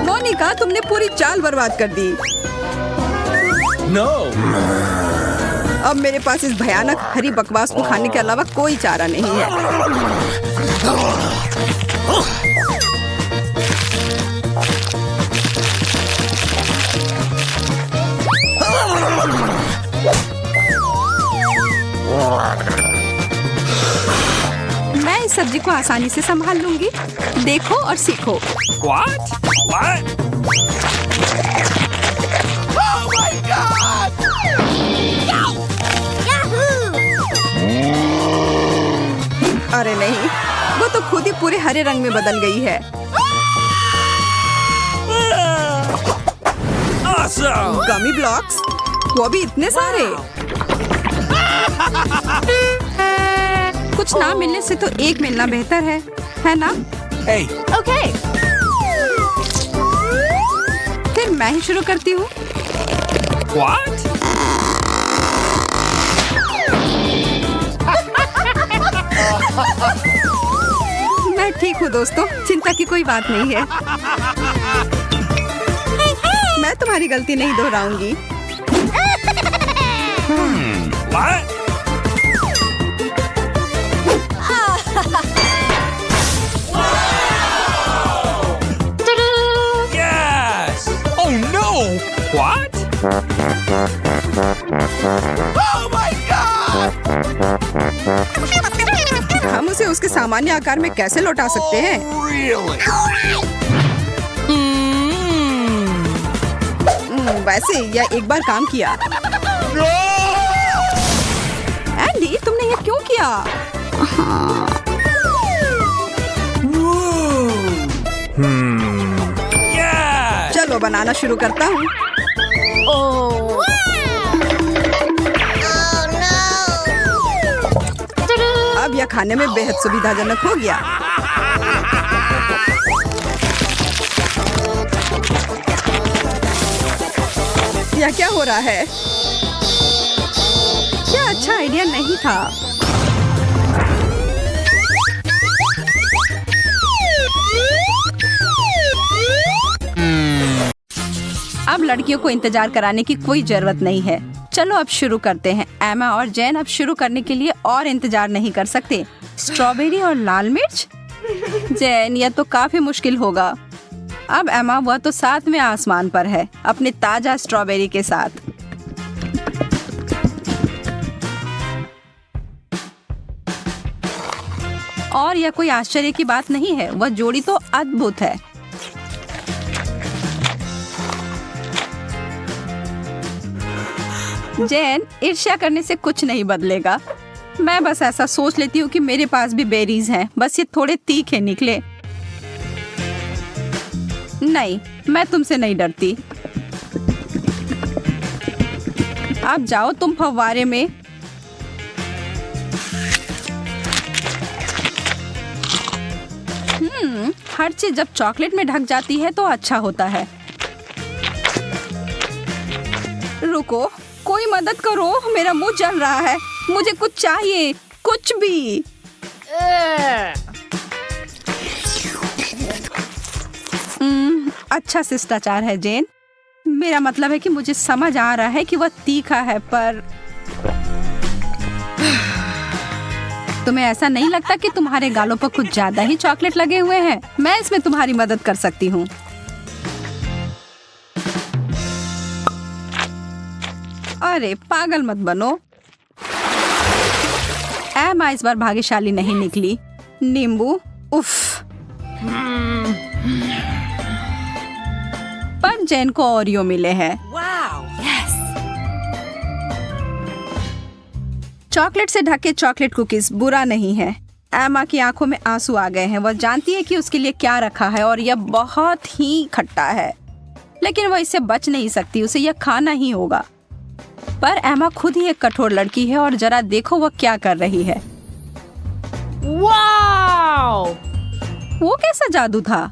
मोनिका, तुमने पूरी चाल बर्बाद कर दी। No! अब मेरे पास इस भयानक हरी बकवास को खाने के अलावा कोई चारा नहीं है। मैं इस सब्जी को आसानी से संभाल लूंगी। देखो और सीखो। What? What? Oh my God! अरे नहीं, वो तो खुद ही पूरे हरे रंग में बदल गई है। Awesome! गमी ब्लॉक्स, वो भी इतने सारे। कुछ ना मिलने से तो एक मिलना बेहतर है ना? Hey! ओके। फिर मैं ही शुरू करती हूँ। What? मैं ठीक हूँ दोस्तों, चिंता की कोई बात नहीं है। मैं तुम्हारी गलती नहीं दोहराऊंगी। What? Yes! Oh no! What? Oh my God! हम उसे उसके सामान्य आकार में कैसे लौटा सकते हैं? Really? वैसे यह एक बार काम किया। No! एंडी, तुमने ये क्यों किया? Yes! चलो बनाना शुरू करता हूँ। Oh no! अब यह खाने में बेहद सुविधाजनक हो गया। यह क्या हो रहा है? क्या अच्छा आइडिया नहीं था। अब लड़कियों को इंतजार कराने की कोई जरूरत नहीं है। चलो अब शुरू करते हैं। एमा और जैन अब शुरू करने के लिए और इंतजार नहीं कर सकते। स्ट्रॉबेरी और लाल मिर्च? जैन, यह तो काफी मुश्किल होगा। अब एमा, वह तो सातवें आसमान पर है अपने ताजा स्ट्रॉबेरी के साथ। और यह कोई आश्चर्य की बात नहीं है, वह जोड़ी तो अद्भुत है। जैन, ईर्ष्या करने से कुछ नहीं बदलेगा। मैं बस ऐसा सोच लेती हूँ कि मेरे पास भी बेरीज हैं, बस ये थोड़े तीखे निकले। नहीं, मैं तुमसे नहीं डरती। अब जाओ तुम फव्वारे में। हर चीज जब चॉकलेट में ढक जाती है तो अच्छा होता है। रुको, कोई मदद करो, मेरा मुंह जल रहा है। मुझे कुछ चाहिए, कुछ भी। अच्छा शिष्टाचार है जैन। मेरा मतलब है कि मुझे समझ आ रहा है कि वह तीखा है, पर तुम्हें ऐसा नहीं लगता कि तुम्हारे गालों पर कुछ ज्यादा ही चॉकलेट लगे हुए हैं? मैं इसमें तुम्हारी मदद कर सकती हूँ। अरे पागल मत बनो। एमा इस बार भाग्यशाली नहीं निकली। नींबू, उफ। पर जेन को ओरियो मिले हैं। चॉकलेट से ढके चॉकलेट कुकीज बुरा नहीं है। एमा की आंखों में आंसू आ गए हैं। वह जानती है कि उसके लिए क्या रखा है और यह बहुत ही खट्टा है, लेकिन वह इससे बच नहीं सकती। उसे यह खाना ही होगा। पर एमा खुद ही एक कठोर लड़की है और जरा देखो वह क्या कर रही है। वाओ! वो कैसा जादू था?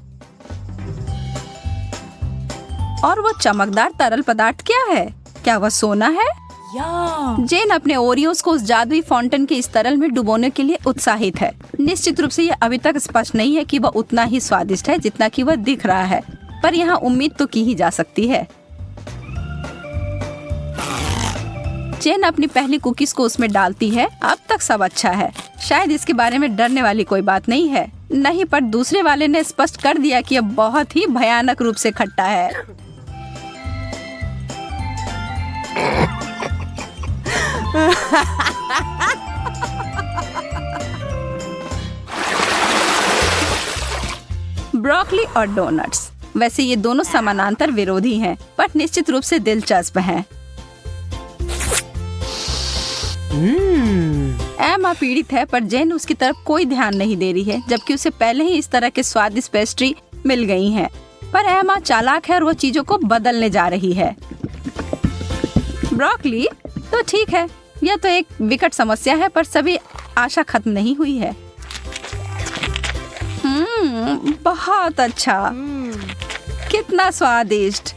और वो चमकदार तरल पदार्थ क्या है? क्या वह सोना है? जेन अपने ओरियोस को उस जादुई फाउंटेन के इस तरल में डुबोने के लिए उत्साहित है। निश्चित रूप से यह अभी तक स्पष्ट नहीं है कि वह उतना ही स्वादिष्ट है जितना कि वह दिख रहा है, पर यहाँ उम्मीद तो की ही जा सकती है। जेन अपनी पहली कुकीज को उसमें डालती है। अब तक सब अच्छा है। शायद इसके बारे में डरने वाली कोई बात नहीं है। नहीं, पर दूसरे वाले ने स्पष्ट कर दिया कि यह बहुत ही भयानक रूप से खट्टा है। ब्रोकली और डोनट्स। वैसे ये दोनों समानांतर विरोधी हैं, पर निश्चित रूप से दिलचस्प हैं। एमा पीड़ित है, पर जेन उसकी तरफ कोई ध्यान नहीं दे रही है, जबकि उसे पहले ही इस तरह के स्वादिष्ट पेस्ट्री मिल गई हैं। पर एमा चालाक है और वो चीजों को बदलने जा रही है। ब्रोकली तो ठीक है, यह तो एक विकट समस्या है, पर सभी आशा खत्म नहीं हुई है। बहुत अच्छा। कितना स्वादिष्ट।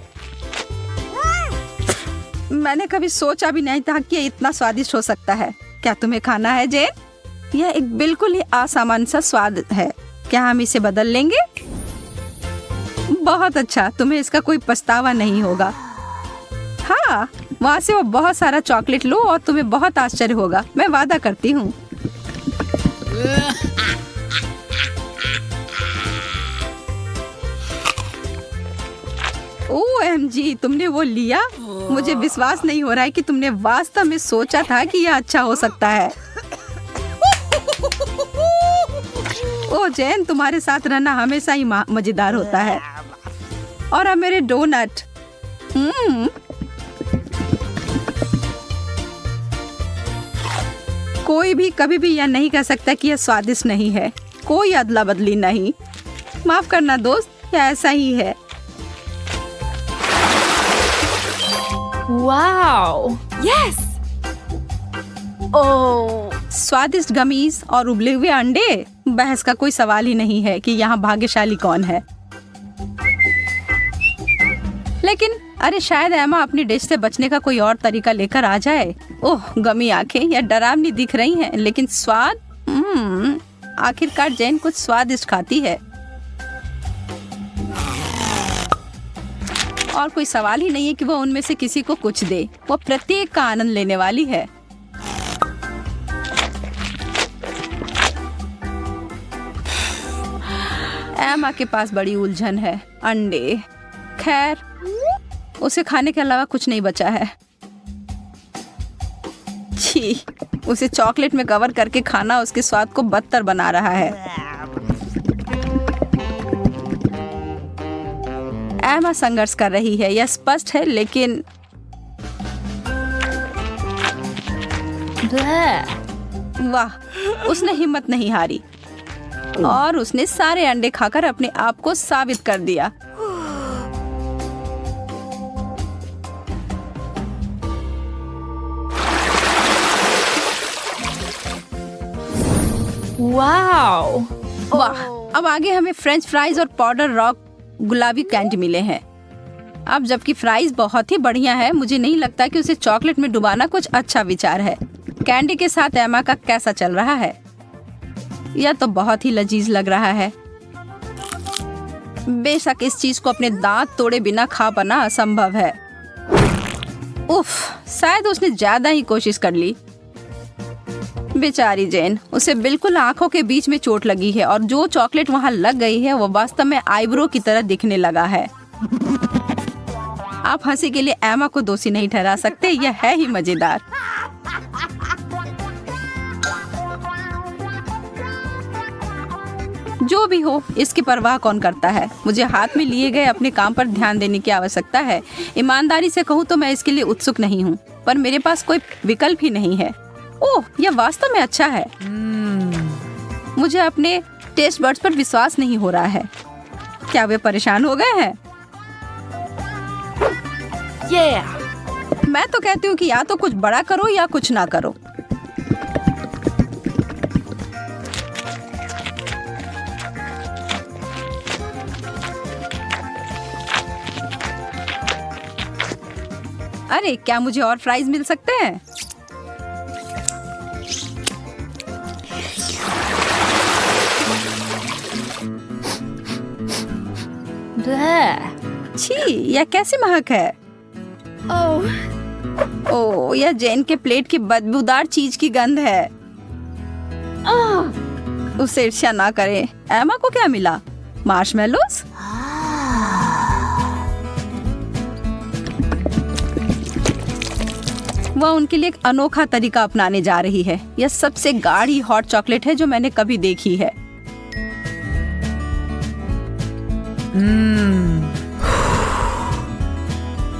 मैंने कभी सोचा भी नहीं था कि ये इतना स्वादिष्ट हो सकता है। क्या तुम्हें खाना है जेन? यह एक बिल्कुल ही असामान्य सा स्वाद है। क्या हम इसे बदल लेंगे? बहुत अच्छा, तुम्हें इसका कोई पछतावा नहीं होगा। हाँ, वहाँ से वो बहुत सारा चॉकलेट लो और तुम्हें बहुत आश्चर्य होगा, मैं वादा करती हूँ। OMG, तुमने वो लिया? मुझे विश्वास नहीं हो रहा है कि तुमने वास्तव में सोचा था कि यह अच्छा हो सकता है। ओ जैन, तुम्हारे साथ रहना हमेशा ही मजेदार होता है। और अब मेरे डोनट। कोई भी कभी भी यह नहीं कह सकता कि यह स्वादिष्ट नहीं है। कोई अदला बदली नहीं। माफ करना दोस्त, यह ऐसा ही है। वाओ! यस! ओह! स्वादिष्ट गमीज और उबले हुए अंडे। बहस का कोई सवाल ही नहीं है कि यहाँ भाग्यशाली कौन है। लेकिन अरे शायद एमा अपनी डिश से बचने का कोई और तरीका लेकर आ जाए। ओह, गमी आंखें यह डरावनी दिख रही हैं, लेकिन स्वाद आखिरकार जैन कुछ स्वादिष्ट खाती है। और कोई सवाल ही नहीं है कि वो उनमें से किसी को कुछ दे। वो प्रत्येक का आनंद लेने वाली है। एमा के पास बड़ी उलझन है। अंडे, खैर उसे खाने के अलावा कुछ नहीं बचा है। छी, उसे चॉकलेट में कवर करके खाना उसके स्वाद को बदतर बना रहा है। एमा संघर्ष कर रही है, यह स्पष्ट है, लेकिन वाह, उसने हिम्मत नहीं हारी और उसने सारे अंडे खाकर अपने आप को साबित कर दिया। वाओ! वाह! अब आगे हमें फ्रेंच फ्राइज और पाउडर रॉक गुलाबी कैंडी मिले हैं। अब जबकि फ्राइज बहुत ही बढ़िया है, मुझे नहीं लगता कि उसे चॉकलेट में डुबाना कुछ अच्छा विचार है। कैंडी के साथ एमा का कैसा चल रहा है? यह तो बहुत ही लजीज लग रहा है। बेशक इस चीज को अपने दांत तोड़े बिना खा पाना असंभव है। उफ, शायद उसने ज्यादा ही कोशिश कर ली। बेचारी जेन, उसे बिल्कुल आंखों के बीच में चोट लगी है और जो चॉकलेट वहां लग गई है वो वास्तव में आईब्रो की तरह दिखने लगा है। आप हंसी के लिए एमा को दोषी नहीं ठहरा सकते, यह है ही मजेदार। जो भी हो, इसकी परवाह कौन करता है। मुझे हाथ में लिए गए अपने काम पर ध्यान देने की आवश्यकता है। ईमानदारी से कहूँ तो मैं इसके लिए उत्सुक नहीं हूँ, पर मेरे पास कोई विकल्प ही नहीं है। ओह, यह वास्तव में अच्छा है। मुझे अपने टेस्ट बड्स पर विश्वास नहीं हो रहा है। क्या वे परेशान हो गए हैं? मैं तो कहती हूँ कि या तो कुछ बड़ा करो या कुछ ना करो। अरे, क्या मुझे और फ्राइज मिल सकते हैं? छी, यह कैसी महक है? ओह, यह जेन के प्लेट की बदबूदार चीज की गंध है। उसे ईर्ष्या ना करें। एमा को क्या मिला? मार्शमेलोस? वह उनके लिए एक अनोखा तरीका अपनाने जा रही है। यह सबसे गाढ़ी हॉट चॉकलेट है जो मैंने कभी देखी है।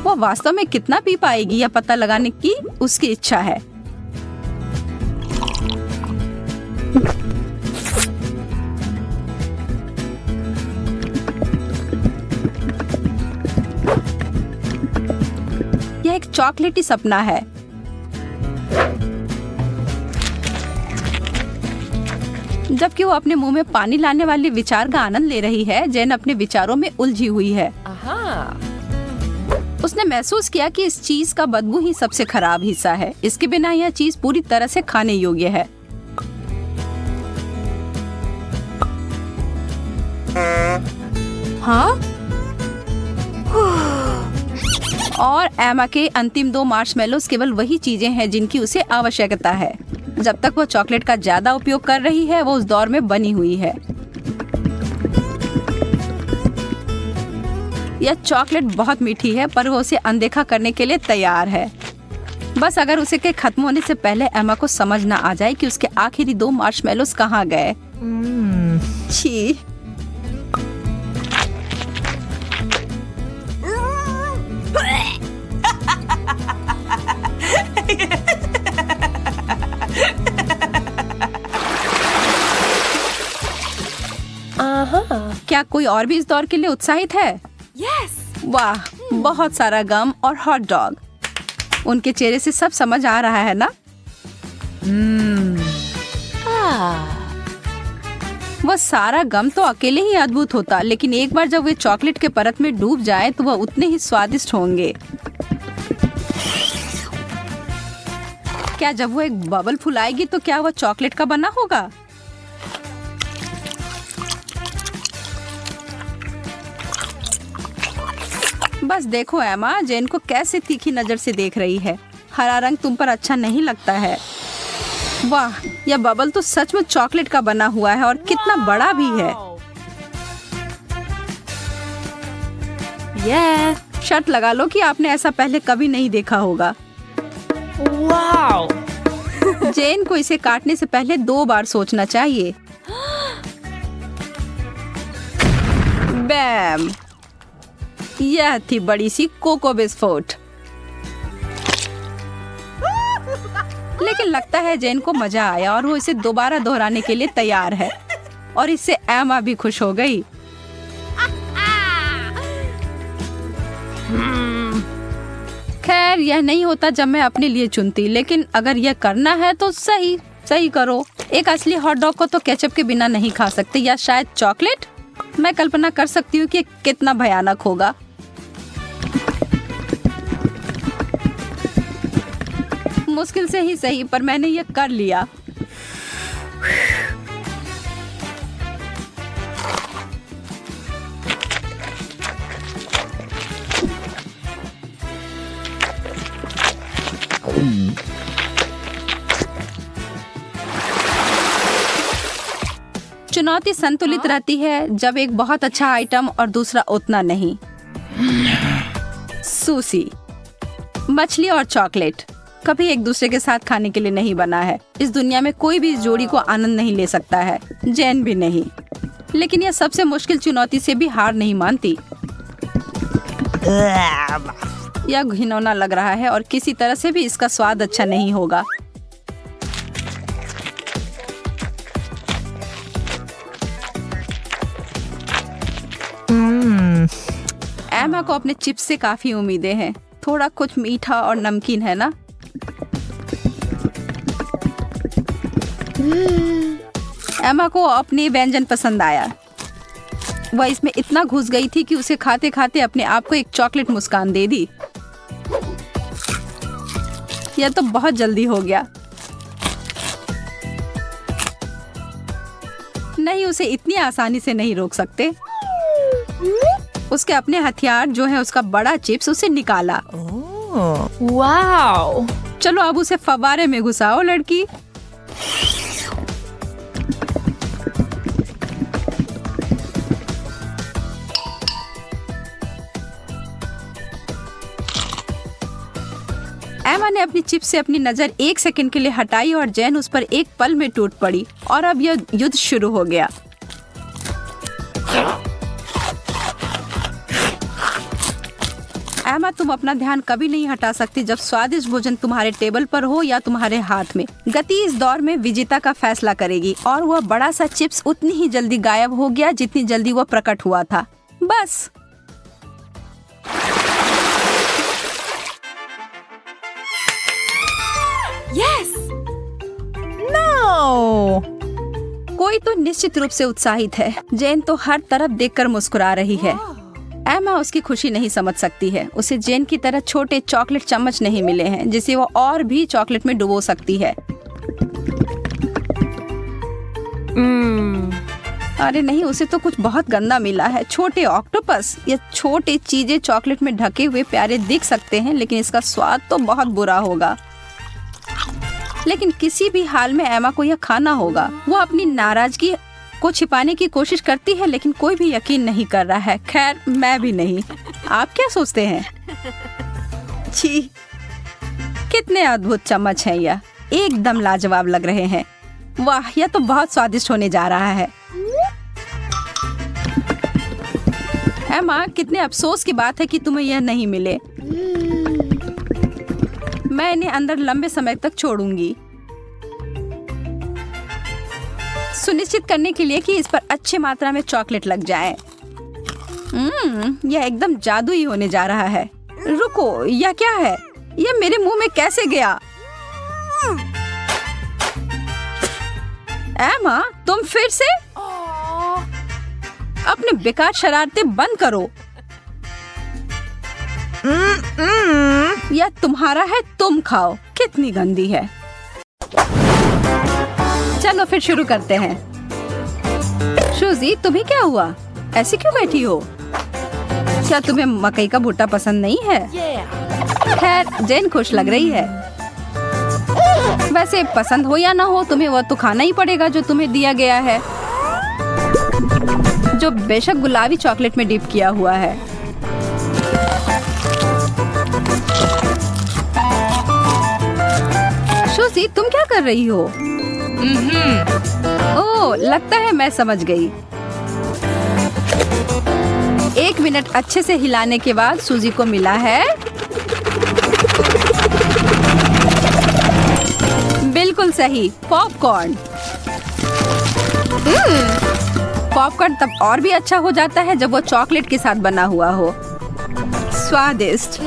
वह वास्तव में कितना पी पाएगी यह पता लगाने की उसकी इच्छा है। यह एक चॉकलेटी सपना है। जबकि वो अपने मुंह में पानी लाने वाले विचार का आनंद ले रही है, जेन अपने विचारों में उलझी हुई है। उसने महसूस किया कि इस चीज का बदबू ही सबसे खराब हिस्सा है। इसके बिना यह चीज पूरी तरह से खाने योग्य है। हाँ? और एमा के अंतिम 2 मार्शमेलोस केवल वही चीजें हैं जिनकी उसे आवश्यकता है। जब तक वो चॉकलेट का ज्यादा उपयोग कर रही है, वो उस दौर में बनी हुई है। यह चॉकलेट बहुत मीठी है, पर वो उसे अनदेखा करने के लिए तैयार है। बस अगर उसे के खत्म होने से पहले एमा को समझ ना आ जाए कि उसके आखिरी 2 मार्शमेलोस कहाँ गए। छी। क्या कोई और भी इस दौर के लिए उत्साहित है? वाह, बहुत सारा गम और हॉट डॉग। उनके चेहरे से सब समझ आ रहा है ना? वह सारा गम तो अकेले ही अद्भुत होता, लेकिन एक बार जब वे चॉकलेट के परत में डूब जाए तो वह उतने ही स्वादिष्ट होंगे। क्या जब वो एक बबल फुलाएगी तो क्या वह चॉकलेट का बना होगा? बस देखो एमा, जेन को कैसे तीखी नजर से देख रही है। हरा रंग तुम पर अच्छा नहीं लगता है। वाह, यह बबल तो सच में चॉकलेट का बना हुआ है और कितना बड़ा भी है। शर्त लगा लो कि आपने ऐसा पहले कभी नहीं देखा होगा। जेन को इसे काटने से पहले 2 बार सोचना चाहिए। बैम! यह थी बड़ी सी कोको बिस्कुट। लेकिन लगता है जेन को मजा आया और वो इसे दोबारा दोहराने के लिए तैयार है। और इससे एमा भी खुश हो गई। खैर, यह नहीं होता जब मैं अपने लिए चुनती, लेकिन अगर यह करना है तो सही करो। एक असली हॉट डॉग को तो केचप के बिना नहीं खा सकते, या शायद चॉकलेट। मैं कल्पना कर सकती हूँ कि कितना भयानक होगा। मुश्किल से ही सही, पर मैंने ये कर लिया। चुनौती संतुलित रहती है, जब एक बहुत अच्छा आइटम और दूसरा उतना नहीं। सूसी। मछली और चॉकलेट कभी एक दूसरे के साथ खाने के लिए नहीं बना है। इस दुनिया में कोई भी इस जोड़ी को आनंद नहीं ले सकता है, जैन भी नहीं। लेकिन यह सबसे मुश्किल चुनौती से भी हार नहीं मानती। यह घिनौना लग रहा है और किसी तरह से भी इसका स्वाद अच्छा नहीं होगा। एमा को अपने चिप्स से काफी उम्मीदें हैं। थोड़ा कुछ मीठा और नमकीन है ना? एमा को अपनी व्यंजन पसंद आया। वह इसमें इतना घुस गई थी कि उसे खाते खाते अपने आप को एक चॉकलेट मुस्कान दे दी। यह तो बहुत जल्दी हो गया। नहीं, उसे इतनी आसानी से नहीं रोक सकते। उसके अपने हथियार जो है उसका बड़ा चिप्स उसे निकाला। Wow. चलो अब उसे फव्वारे में घुसाओ लड़की। एमा ने अपनी चिप्स से अपनी नजर एक सेकंड के लिए हटाई और जैन उस पर एक पल में टूट पड़ी और अब यह युद्ध शुरू हो गया। एमा, तुम अपना ध्यान कभी नहीं हटा सकती जब स्वादिष्ट भोजन तुम्हारे टेबल पर हो या तुम्हारे हाथ में। गति इस दौर में विजेता का फैसला करेगी और वह बड़ा सा चिप्स उतनी ही जल्दी गायब हो गया जितनी जल्दी वह प्रकट हुआ था। बस Yes. No! कोई तो निश्चित रूप से उत्साहित है। जेन तो हर तरफ देखकर मुस्कुरा रही है। एमा उसकी खुशी नहीं समझ सकती है। उसे जेन की तरह छोटे चॉकलेट चम्मच नहीं मिले हैं जिसे वो और भी चॉकलेट में डुबो सकती है। अरे नहीं, उसे तो कुछ बहुत गंदा मिला है। छोटे ऑक्टोपस या छोटे चीजें चॉकलेट में ढके हुए प्यारे दिख सकते हैं, लेकिन इसका स्वाद तो बहुत बुरा होगा। लेकिन किसी भी हाल में एमा को यह खाना होगा। वो अपनी नाराजगी को छिपाने की कोशिश करती है, लेकिन कोई भी यकीन नहीं कर रहा है। खैर, मैं भी नहीं। आप क्या सोचते हैं? छी, कितने अद्भुत चम्मच हैं यह। एकदम लाजवाब लग रहे हैं। वाह, यह तो बहुत स्वादिष्ट होने जा रहा है। एमा, कितने अफसोस की बात है कि तुम्हें यह नहीं मिले। मैं इन्हें अंदर लंबे समय तक छोड़ूंगी, सुनिश्चित करने के लिए कि इस पर अच्छी मात्रा में चॉकलेट लग जाए। यह एकदम जादुई होने जा रहा है। रुको, यह क्या है? यह मेरे मुंह में कैसे गया? एमा, तुम फिर से? अपने बेकार शरारतें बंद करो। यह तुम्हारा है, तुम खाओ। कितनी गंदी है। चलो फिर शुरू करते हैं। शूजी, तुम्हें क्या हुआ? ऐसी क्यों बैठी हो? क्या तुम्हें मकई का भुट्टा पसंद नहीं है? खैर, जेन खुश लग रही है। वैसे पसंद हो या ना हो, तुम्हें वह तो खाना ही पड़ेगा जो तुम्हें दिया गया है, जो बेशक गुलाबी चॉकलेट में डिप किया हुआ है। शूजी, तुम क्या कर रही हो? ओह, लगता है मैं समझ गई। 1 मिनट अच्छे से हिलाने के बाद सूजी को मिला है बिल्कुल सही, पॉपकॉर्न। पॉपकॉर्न तब और भी अच्छा हो जाता है जब वो चॉकलेट के साथ बना हुआ हो। स्वादिष्ट।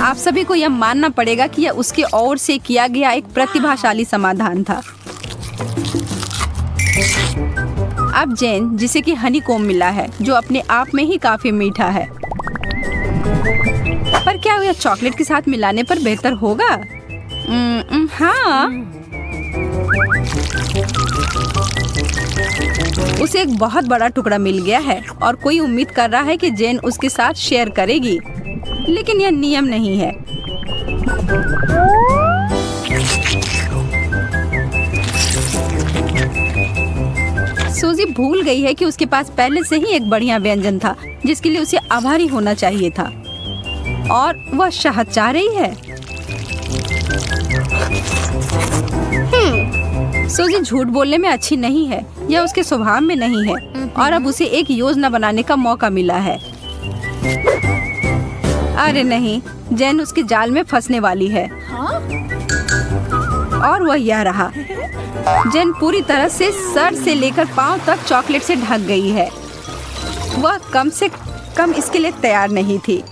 आप सभी को यह मानना पड़ेगा कि यह उसकी ओर से किया गया एक प्रतिभाशाली समाधान था। अब जेन, जिसे कि हनी कोम मिला है, जो अपने आप में ही काफी मीठा है, पर क्या यह चॉकलेट के साथ मिलाने पर बेहतर होगा? हाँ, उसे एक बहुत बड़ा टुकड़ा मिल गया है और कोई उम्मीद कर रहा है कि जेन उसके साथ शेयर करेगी, लेकिन यह नियम नहीं है। सूजी भूल गई है कि उसके पास पहले से ही एक बढ़िया व्यंजन था जिसके लिए उसे आभारी होना चाहिए था। और वह शहद चाह रही है। सूजी झूठ बोलने में अच्छी नहीं है, यह उसके स्वभाव में नहीं है और अब उसे एक योजना बनाने का मौका मिला है। अरे नहीं, जेन उसके जाल में फंसने वाली है। और वह यह रहा। जेन पूरी तरह से सर से लेकर पांव तक चॉकलेट से ढक गई है। वह कम से कम इसके लिए तैयार नहीं थी,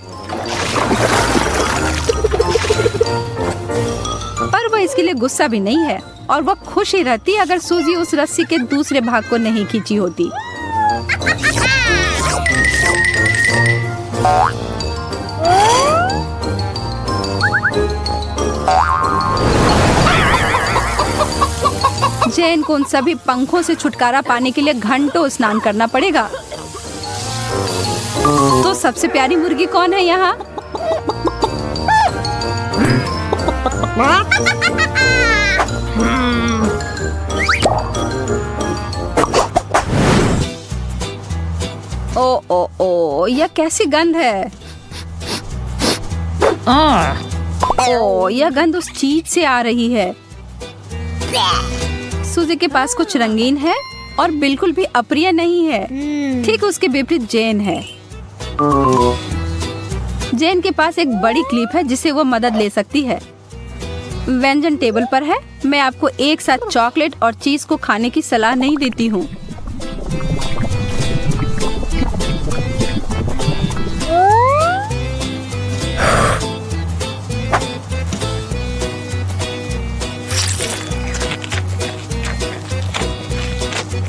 पर वह इसके लिए गुस्सा भी नहीं है और वह खुश ही रहती अगर सूजी उस रस्सी के दूसरे भाग को नहीं खींची होती। जेन को उन सभी पंखों से छुटकारा पाने के लिए घंटों स्नान करना पड़ेगा। तो सबसे प्यारी मुर्गी कौन है यहाँ? ओ, यह कैसी गंध है? ओ, यह गंध उस चीज से आ रही है। सूजी के पास कुछ रंगीन है और बिल्कुल भी अप्रिय नहीं है। ठीक उसके विपरीत जेन है। जेन के पास एक बड़ी क्लिप है जिससे वो मदद ले सकती है। व्यंजन टेबल पर है। मैं आपको एक साथ चॉकलेट और चीज को खाने की सलाह नहीं देती हूँ।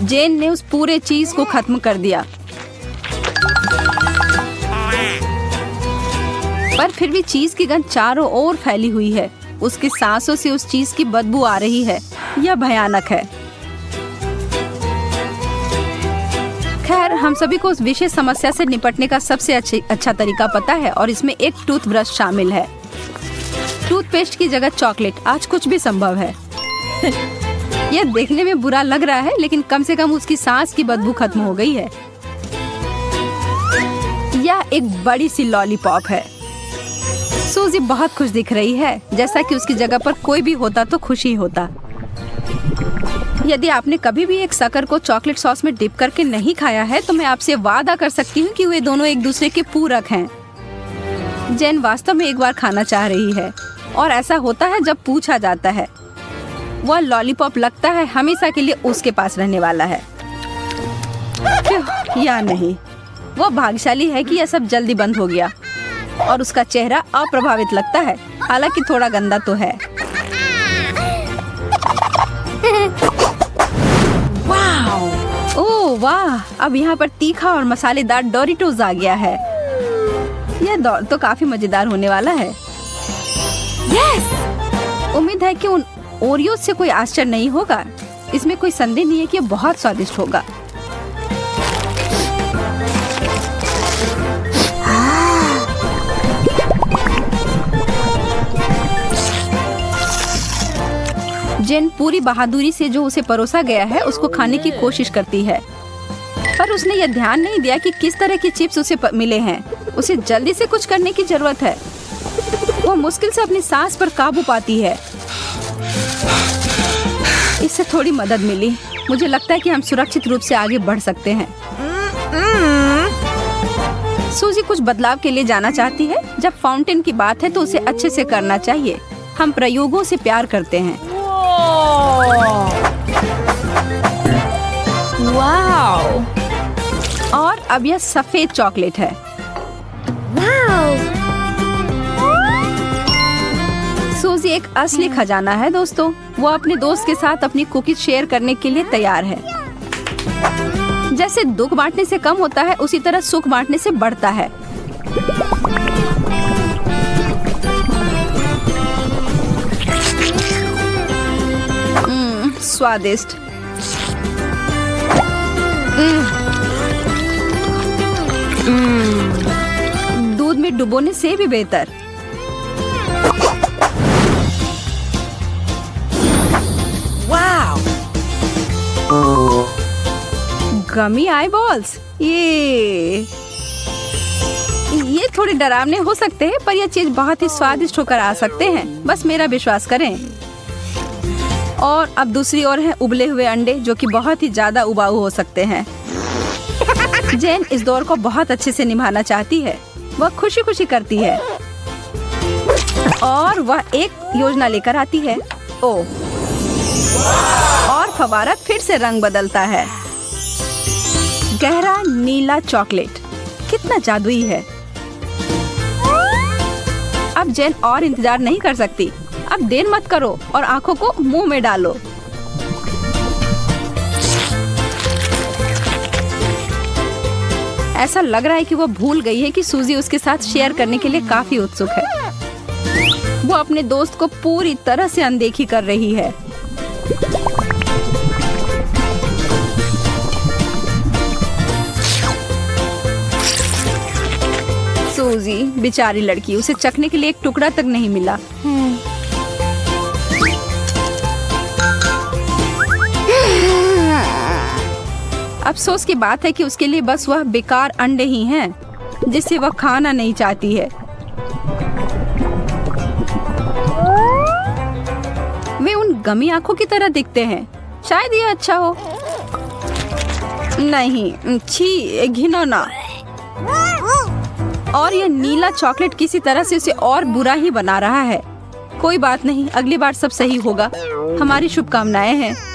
जेन ने उस पूरे चीज को खत्म कर दिया, पर फिर भी चीज की गंध चारों ओर फैली हुई है। उसकी सांसों से उस चीज की बदबू आ रही है। यह भयानक है। खैर, हम सभी को उस विशेष समस्या से निपटने का सबसे अच्छा तरीका पता है और इसमें एक टूथब्रश शामिल है। टूथपेस्ट की जगह चॉकलेट, आज कुछ भी संभव है। यह देखने में बुरा लग रहा है, लेकिन कम से कम उसकी सांस की बदबू खत्म हो गई है। यह एक बड़ी सी लॉलीपॉप है। सूजी बहुत खुश दिख रही है, जैसा कि उसकी जगह पर कोई भी होता तो खुश ही होता। यदि आपने कभी भी एक शक्कर को चॉकलेट सॉस में डिप करके नहीं खाया है, तो मैं आपसे वादा कर सकती हूँ कि वे दोनों एक दूसरे के पूरक हैं। जेन वास्तव में एक बार खाना चाह रही है और ऐसा होता है जब पूछा जाता है। वह लॉलीपॉप लगता है हमेशा के लिए उसके पास रहने वाला है। या नहीं, वह भाग्यशाली है कि यह सब जल्दी बंद हो गया और उसका चेहरा अप्रभावित लगता है, हालांकि थोड़ा गंदा तो है। ओह वाह, अब यहाँ पर तीखा और मसालेदार डोरिटोज आ गया है। यह दौर तो काफी मजेदार होने वाला है। उम्मीद है कि उन ओरियो से कोई आश्चर्य नहीं होगा। इसमें कोई संदेह नहीं है कि यह बहुत स्वादिष्ट होगा। जेन पूरी बहादुरी से जो उसे परोसा गया है उसको खाने की कोशिश करती है, पर उसने यह ध्यान नहीं दिया कि किस तरह की चिप्स उसे मिले हैं। उसे जल्दी से कुछ करने की जरूरत है। वो मुश्किल से अपनी सांस पर काबू पाती है। इससे थोड़ी मदद मिली। मुझे लगता है कि हम सुरक्षित रूप से आगे बढ़ सकते हैं। सूजी कुछ बदलाव के लिए जाना चाहती है। जब फाउंटेन की बात है तो उसे अच्छे से करना चाहिए। हम प्रयोगों से प्यार करते हैं। वाओ! और अब यह सफेद चॉकलेट है। सूजी एक असली खजाना है दोस्तों। वो अपने दोस्त के साथ अपनी कुकीज शेयर करने के लिए तैयार है। जैसे दुख बांटने से कम होता है, उसी तरह सुख बांटने से बढ़ता है। स्वादिष्ट। दूध में डुबोने से भी बेहतर। गमी आई बॉल्स, ये थोड़े डरावने हो सकते हैं, पर यह चीज बहुत ही स्वादिष्ट होकर आ सकते हैं। बस मेरा विश्वास करें। और अब दूसरी ओर है उबले हुए अंडे, जो कि बहुत ही ज्यादा उबाऊ हो सकते हैं। जेन इस दौर को बहुत अच्छे से निभाना चाहती है। वह खुशी खुशी करती है और वह एक योजना लेकर आती है। ओह, और फव्वारा फिर से रंग बदलता है। गहरा नीला चॉकलेट कितना जादुई है। अब जेन और इंतजार नहीं कर सकती। अब देर मत करो और आंखों को मुंह में डालो। ऐसा लग रहा है कि वो भूल गई है कि सूजी उसके साथ शेयर करने के लिए काफी उत्सुक है। वो अपने दोस्त को पूरी तरह से अनदेखी कर रही है। सूजी बेचारी लड़की, उसे चखने के लिए एक टुकड़ा तक नहीं मिला। अफसोस की बात है कि उसके लिए बस वह बेकार अंडे ही हैं, जिसे वह खाना नहीं चाहती है। वे उन गमी आंखों की तरह दिखते हैं। शायद ये अच्छा हो। नहीं, छी, घिनौना। और यह नीला चॉकलेट किसी तरह से उसे और बुरा ही बना रहा है। कोई बात नहीं, अगली बार सब सही होगा। हमारी शुभकामनाएं हैं।